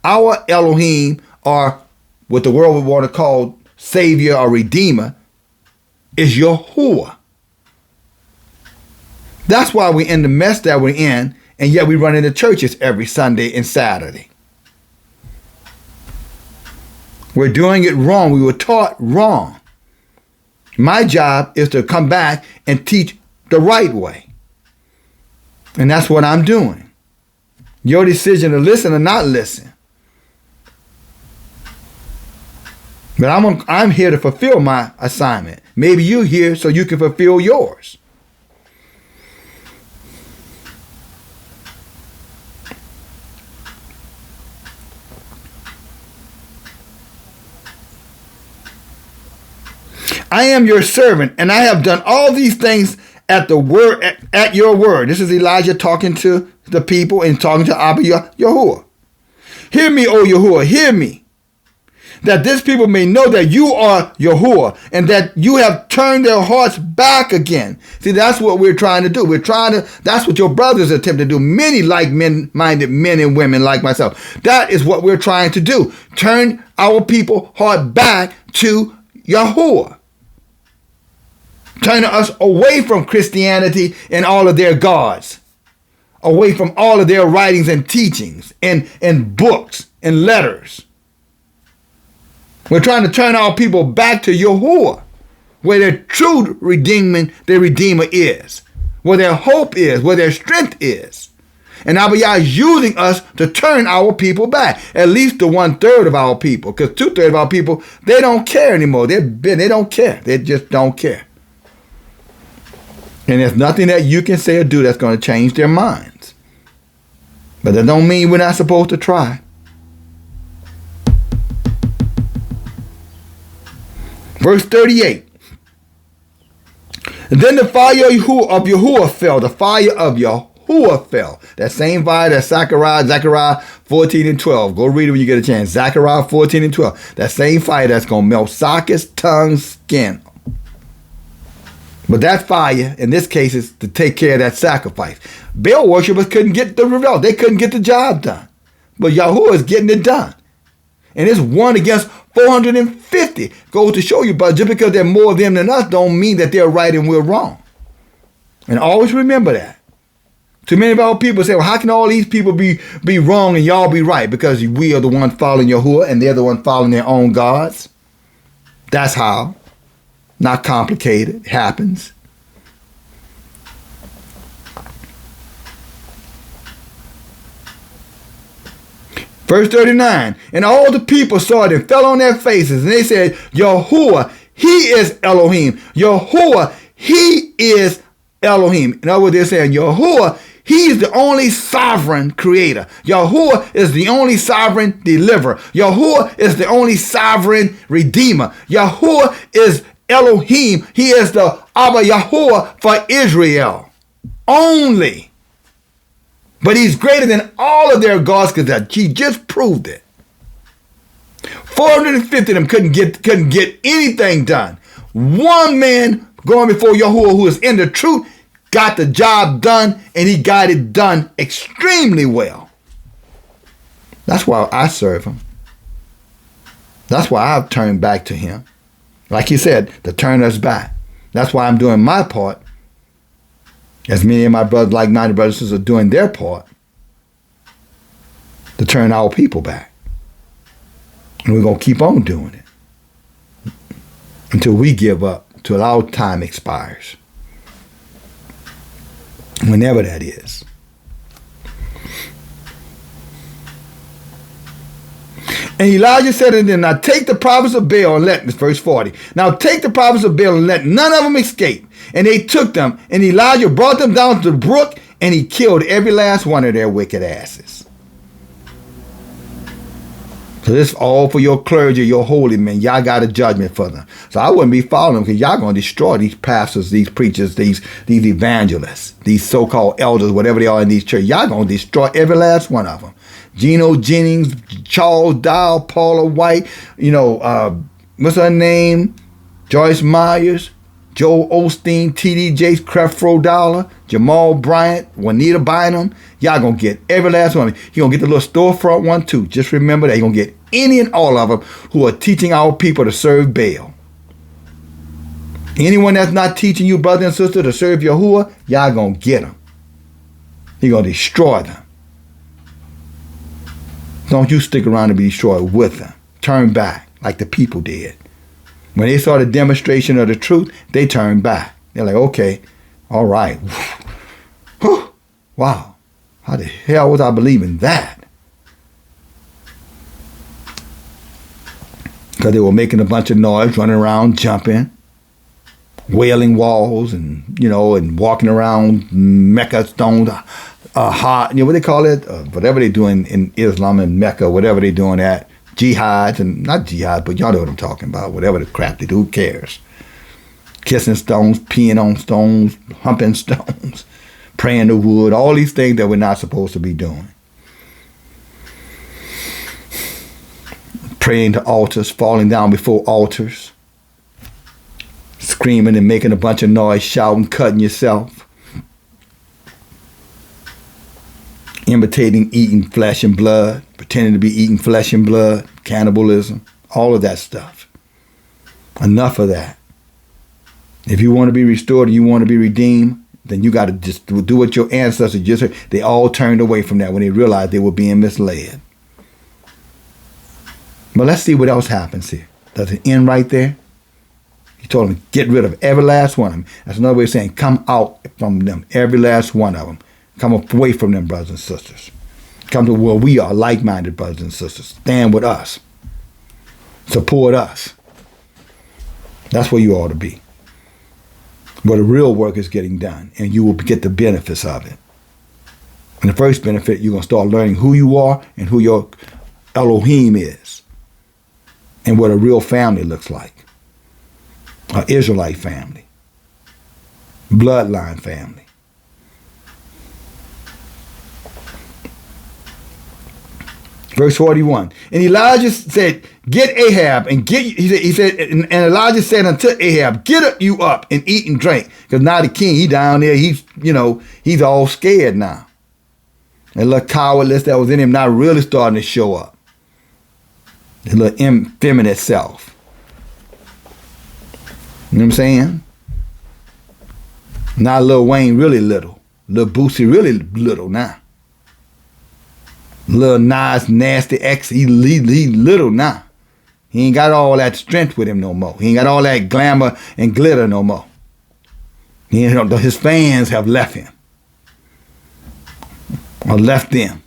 Our Elohim, or what the world would want to call Savior or Redeemer, is Yahuwah. That's why we're in the mess that we're in, and yet we run into churches every Sunday and Saturday. We're doing it wrong. We were taught wrong. My job is to come back and teach the right way. And that's what I'm doing. Your decision to listen or not listen. But I'm here to fulfill my assignment. Maybe you're here so you can fulfill yours. I am your servant, and I have done all these things at your word. This is Elijah talking to the people and talking to Yahuwah. Hear me, O Yahuwah, hear me, that this people may know that you are Yahuwah, and that you have turned their hearts back again. See, that's what we're trying to do. That's what your brothers attempt to do. Many like-minded men and women like myself. That is what we're trying to do. Turn our people heart back to Yahuwah. Turning us away from Christianity and all of their gods. Away from all of their writings and teachings and books and letters. We're trying to turn our people back to Yahuwah, where their true Redeemer is, where their hope is, where their strength is. And Abiyah is using us to turn our people back, at least to 1/3 of our people, because 2/3 of our people, they don't care anymore. They don't care. They just don't care. And there's nothing that you can say or do that's going to change their minds. But that don't mean we're not supposed to try. Verse 38. And then the fire of Yahuwah fell. The fire of Yahuwah fell. That same fire that Zechariah 14 and 12. Go read it when you get a chance. Zechariah 14 and 12. That same fire that's going to melt sockets, tongues, skin. But that fire, in this case, is to take care of that sacrifice. Baal worshippers couldn't get the result. They couldn't get the job done. But Yahuwah is getting it done. And it's 1 against 450. Goes to show you, but just because there are more of them than us don't mean that they're right and we're wrong. And always remember that. Too many of our people say, well, how can all these people be wrong and y'all be right? Because we are the ones following Yahuwah and they're the ones following their own gods. That's how. Not complicated. It happens. Verse 39, and all the people saw it and fell on their faces, and they said, Yahuwah, he is Elohim. Yahuwah, he is Elohim. In other words, they're saying, Yahuwah, he is the only sovereign creator. Yahuwah is the only sovereign deliverer. Yahuwah is the only sovereign redeemer. Yahuwah is Elohim. He is the Abba Yahuwah for Israel. Only. But he's greater than all of their gods because he just proved it. 450 of them couldn't get anything done. One man going before Yahuwah who is in the truth got the job done, and he got it done extremely well. That's why I serve him. That's why I've turned back to him. Like he said, to turn us back. That's why I'm doing my part. As many of my brothers, like-minded brothers and sisters, are doing their part to turn our people back. And we're going to keep on doing it until we give up, till our time expires. Whenever that is. And Elijah said to them, now take the prophets of Baal and let, verse 40, now take the prophets of Baal and let none of them escape. And they took them, and Elijah brought them down to the brook, and he killed every last one of their wicked asses. So this is all for your clergy, your holy men. Y'all got a judgment for them. So I wouldn't be following them because y'all going to destroy these pastors, these preachers, these evangelists, these so-called elders, whatever they are in these churches. Y'all going to destroy every last one of them. Geno Jennings, Charles Dow, Paula White, what's her name? Joyce Myers, Joel Osteen, T.D. Jakes, Creflo Dollar, Jamal Bryant, Juanita Bynum. Y'all going to get every last one. You're going to get the little storefront one too. Just remember that. You're going to get any and all of them who are teaching our people to serve Baal. Anyone that's not teaching you, brother and sister, to serve Yahuwah, y'all going to get them. You're going to destroy them. Don't you stick around to be destroyed with them. Turn back like the people did. When they saw the demonstration of the truth, they turned back. They're like, okay, all right. Wow. How the hell was I believing that? Because they were making a bunch of noise, running around, jumping, wailing walls, and walking around Mecca stones, what they call it? Whatever they do in Islam and Mecca, whatever they doing at jihads, and not jihad, but y'all know what I'm talking about. Whatever the crap they do, who cares? Kissing stones, peeing on stones, humping stones, praying to wood, all these things that we're not supposed to be doing. Praying to altars, falling down before altars, screaming and making a bunch of noise, shouting, cutting yourself, imitating eating flesh and blood, pretending to be eating flesh and blood, cannibalism, all of that stuff. Enough of that. If you want to be restored and you want to be redeemed, then you got to just do what your ancestors just heard. They all turned away from that when they realized they were being misled. But let's see what else happens here. Does it end right there? He told them, get rid of every last one of them. That's another way of saying, come out from them, every last one of them. Come away from them, brothers and sisters. Come to where we are, like-minded brothers and sisters. Stand with us. Support us. That's where you ought to be. Where the real work is getting done, and you will get the benefits of it. And the first benefit, you're going to start learning who you are and who your Elohim is, and what a real family looks like. An Israelite family. Bloodline family. Verse 41. And Elijah said, get Ahab and he said, and Elijah said unto Ahab, get you up and eat and drink. Because now the king, he down there, he's all scared now. And little cowardness that was in him now really starting to show up. His little effeminate self. You know what I'm saying? Now Lil Wayne really little. Lil Boosie really little now. Little Nas nasty X, he little now. He ain't got all that strength with him no more. He ain't got all that glamour and glitter no more. His fans have left him. Or left them.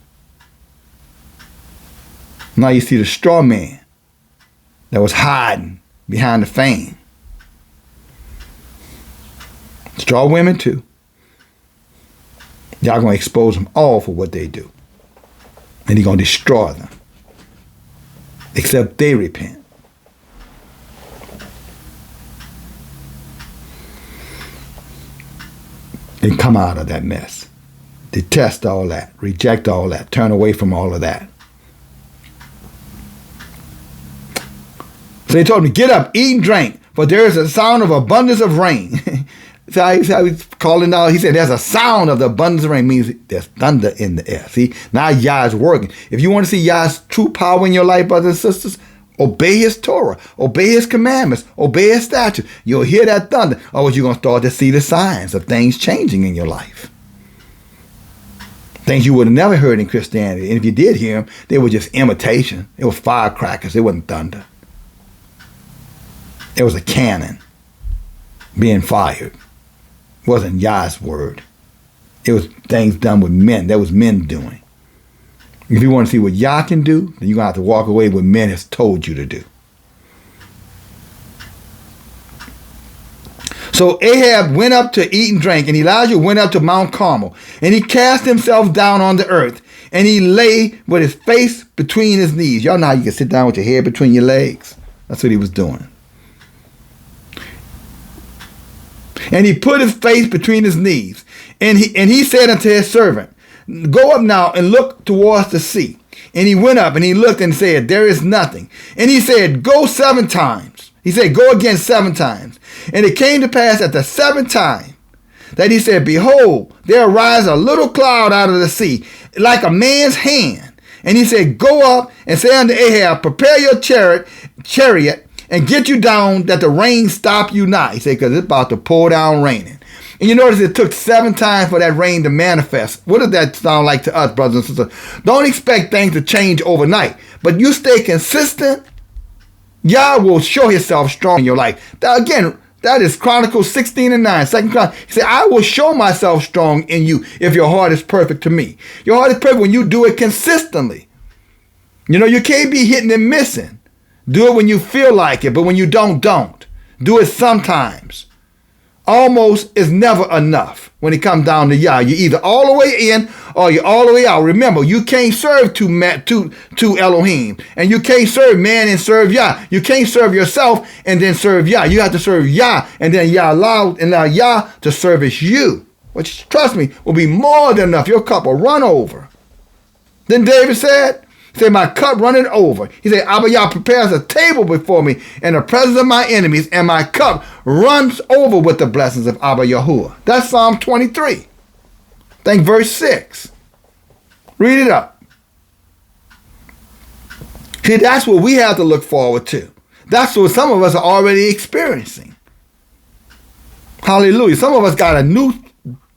Now you see the straw man that was hiding behind the fan. Straw women too. Y'all going to expose them all for what they do. And he's going to destroy them. Except they repent. And come out of that mess. Detest all that. Reject all that. Turn away from all of that. So he told me, get up, eat and drink, for there is a sound of abundance of rain. So how he's calling out. He said, there's a sound of the abundance of rain. Means there's thunder in the air. See, now Yah is working. If you want to see Yah's true power in your life, brothers and sisters, obey his Torah, obey his commandments, obey his statutes. You'll hear that thunder. Or you're going to start to see the signs of things changing in your life. Things you would have never heard in Christianity. And if you did hear them, they were just imitation. It was firecrackers. It wasn't thunder. It was a cannon being fired. It wasn't Yah's word. It was things done with men. That was men doing. If you want to see what Yah can do, then you're going to have to walk away with what men has told you to do. So Ahab went up to eat and drink, and Elijah went up to Mount Carmel, and he cast himself down on the earth, and he lay with his face between his knees. Y'all know how you can sit down with your head between your legs? That's what he was doing. And he put his face between his knees, and he said unto his servant, go up now and look towards the sea. And he went up and he looked and said, there is nothing. And he said, go 7 times. He said, go again 7 times. And it came to pass at the 7th time that he said, behold, there arise a little cloud out of the sea, like a man's hand. And he said, go up and say unto Ahab, prepare your chariot and get you down, that the rain stop you not. He said, because it's about to pour down raining. And you notice it took 7 times for that rain to manifest. What does that sound like to us, brothers and sisters? Don't expect things to change overnight. But you stay consistent, Yah will show himself strong in your life. Now, again, that is Chronicles 16 and 9. Second Chronicles. He said, I will show myself strong in you if your heart is perfect to me. Your heart is perfect when you do it consistently. You know, you can't be hitting and missing. Do it when you feel like it, but when you don't. Do it sometimes. Almost is never enough when it comes down to Yah. You're either all the way in or you're all the way out. Remember, you can't serve two Elohim. And you can't serve man and serve Yah. You can't serve yourself and then serve Yah. You have to serve Yah and then Yah allow Yah to service you. Which, trust me, will be more than enough. Your cup will run over. Then David said, my cup running over. He said, Abba Yah prepares a table before me in the presence of my enemies, and my cup runs over with the blessings of Abba Yahuwah. That's Psalm 23. Think verse 6. Read it up. See, that's what we have to look forward to. That's what some of us are already experiencing. Hallelujah. Some of us got a new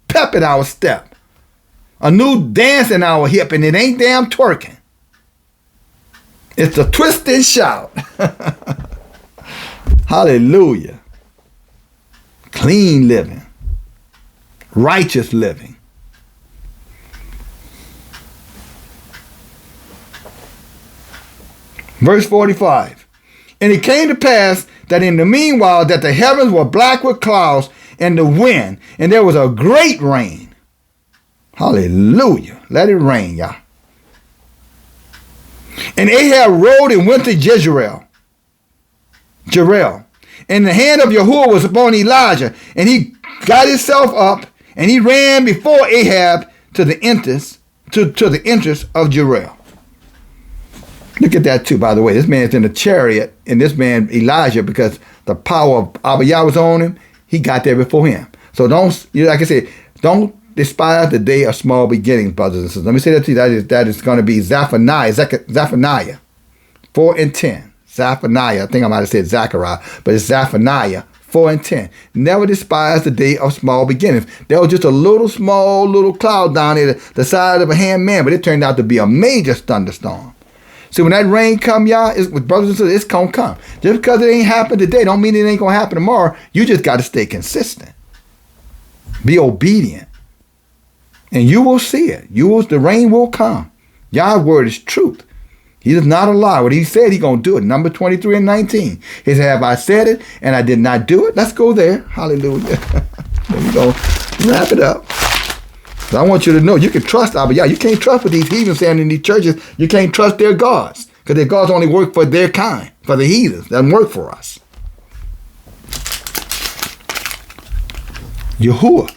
pep in our step, a new dance in our hip, and it ain't damn twerking. It's a twist and shout. Hallelujah. Clean living. Righteous living. Verse 45. And it came to pass that in the meanwhile that the heavens were black with clouds and the wind, and there was a great rain. Hallelujah. Let it rain, y'all. And Ahab rode and went to Jezreel. And the hand of Yahuwah was upon Elijah. And he got himself up and he ran before Ahab to the entrance of Jezreel. Look at that too, by the way. This man's in a chariot, and this man, Elijah, because the power of Abba Yah was on him, he got there before him. So like I said, don't despise the day of small beginnings, brothers and sisters. Let me say that to you. That is going to be Zephaniah 4 and 10. Zephaniah, I think I might have said Zechariah, but it's Zephaniah 4 and 10. Never despise the day of small beginnings. There was just a little cloud down there, the size of a hand man, but it turned out to be a major thunderstorm. So when that rain come, y'all, with brothers and sisters, it's going to come. Just because it ain't happened today don't mean it ain't going to happen tomorrow. You just got to stay consistent. Be obedient. And you will see it. The rain will come. Yah's word is truth. He is not a lie. What he said, he going to do it. Number 23 and 19. He said, have I said it and I did not do it? Let's go there. Hallelujah. There we go. Wrap it up. So I want you to know you can trust Abba. You can't trust with these heathens saying in these churches. You can't trust their gods. Because their gods only work for their kind. For the heathens. Doesn't work for us. Yahuwah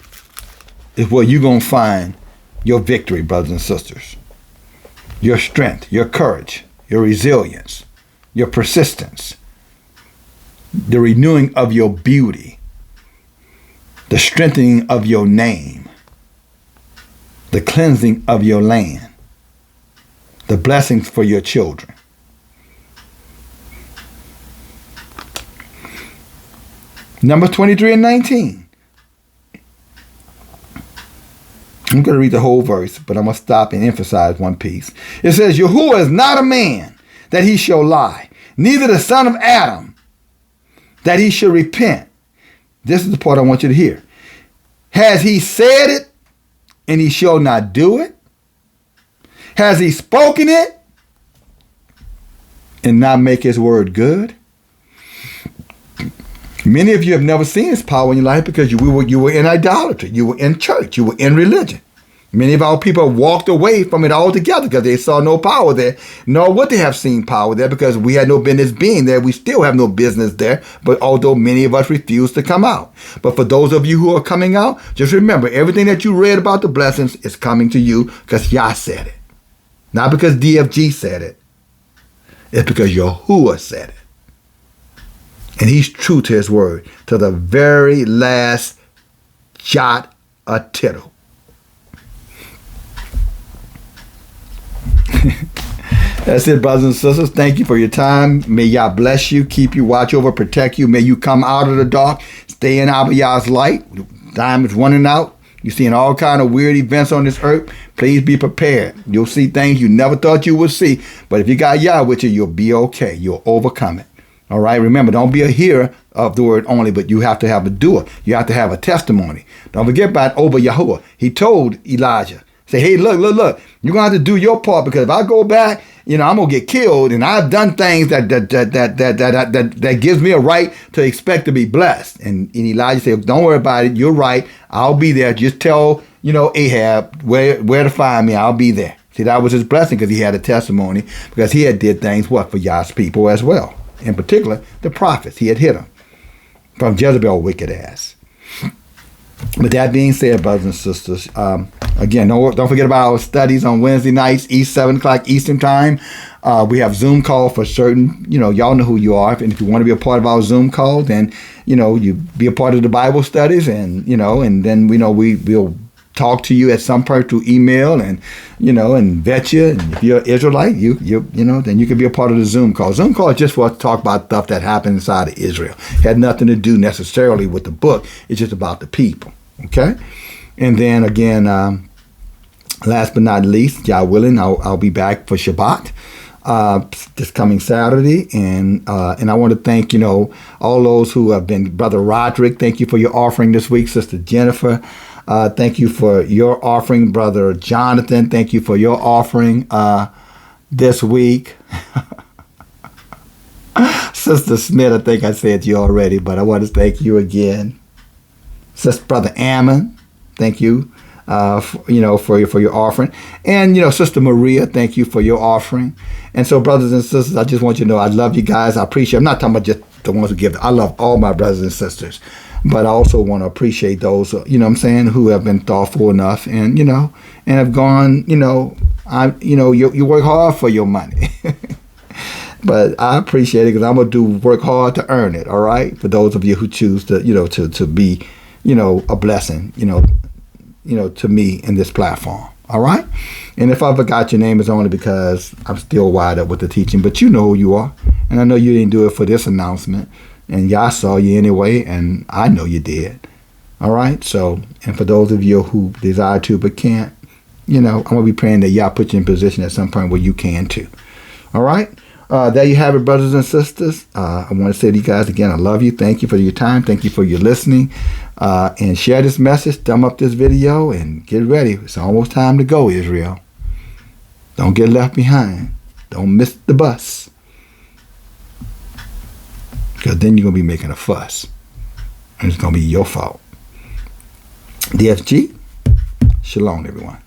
is where you're going to find your victory, brothers and sisters. Your strength, your courage, your resilience, your persistence, the renewing of your beauty, the strengthening of your name, the cleansing of your land, the blessings for your children. Number 23 and 19. I'm going to read the whole verse, but I'm going to stop and emphasize one piece. It says, Yahuwah is not a man that he shall lie, neither the son of Adam that he should repent. This is the part I want you to hear. Has he said it and he shall not do it? Has he spoken it and not make his word good? Many of you have never seen his power in your life because you were in idolatry. You were in church. You were in religion. Many of our people walked away from it altogether because they saw no power there, nor would they have seen power there because we had no business being there. We still have no business there, but although many of us refuse to come out. But for those of you who are coming out, just remember, everything that you read about the blessings is coming to you because Yah said it. Not because DFG said it. It's because Yahuwah said it. And he's true to his word, to the very last jot or tittle. That's it, brothers and sisters. Thank you for your time. May Yah bless you, keep you, watch over, protect you. May you come out of the dark, stay in Abba Yah's light. Time is running out. You're seeing all kind of weird events on this earth. Please be prepared. You'll see things you never thought you would see. But if you got Yah with you, you'll be okay. You'll overcome it. All right, remember, don't be a hearer of the word only, but you have to have a doer. You have to have a testimony. Don't forget about Yahuwah. He told Elijah, say, hey, look, you're going to have to do your part because if I go back, I'm going to get killed and I've done things that gives me a right to expect to be blessed. And Elijah said, don't worry about it. You're right. I'll be there. Just tell, Ahab where to find me. I'll be there. See, that was his blessing because he had a testimony because he had did things, for Yah's people as well. In particular, the prophets. He had hit them from Jezebel wicked ass. With that being said, brothers and sisters, again, don't forget about our studies on Wednesday nights, 7 o'clock Eastern time. We have Zoom call for certain, y'all know who you are. And if you want to be a part of our Zoom call, then, you be a part of the Bible studies and, and then, we'll talk to you at some point through email and, and vet you. And if you're an Israelite, then you can be a part of the Zoom call. Zoom call is just for us to talk about stuff that happened inside of Israel. It had nothing to do necessarily with the book. It's just about the people. Okay. And then again, last but not least, Yah willing, I'll be back for Shabbat this coming Saturday. And I want to thank, all those who have been, Brother Roderick, thank you for your offering this week. Sister Jennifer, thank you for your offering. Brother Jonathan, thank you for your offering this week. Sister Smith, I think I said to you already, but I want to thank you again. Sister Brother Ammon, thank you, for your offering. And, Sister Maria, thank you for your offering. And so, brothers and sisters, I just want you to know I love you guys. I appreciate, I'm not talking about just the ones who give. I love all my brothers and sisters. But I also want to appreciate those, who have been thoughtful enough and, and have gone, you work hard for your money. But I appreciate it because I'm going to work hard to earn it, all right? For those of you who choose to, to be, a blessing, to me in this platform, all right? And if I forgot your name, it's only because I'm still wired up with the teaching. But you know who you are. And I know you didn't do it for this announcement. And Yah saw you anyway, and I know you did. All right? So, and for those of you who desire to but can't, I'm going to be praying that Yah put you in position at some point where you can too. All right. There you have it, brothers and sisters. I want to say to you guys again, I love you. Thank you for your time. Thank you for your listening. And share this message, thumb up this video, and get ready. It's almost time to go, Israel. Don't get left behind. Don't miss the bus. Because then you're going to be making a fuss. And it's going to be your fault. DFG, shalom, everyone.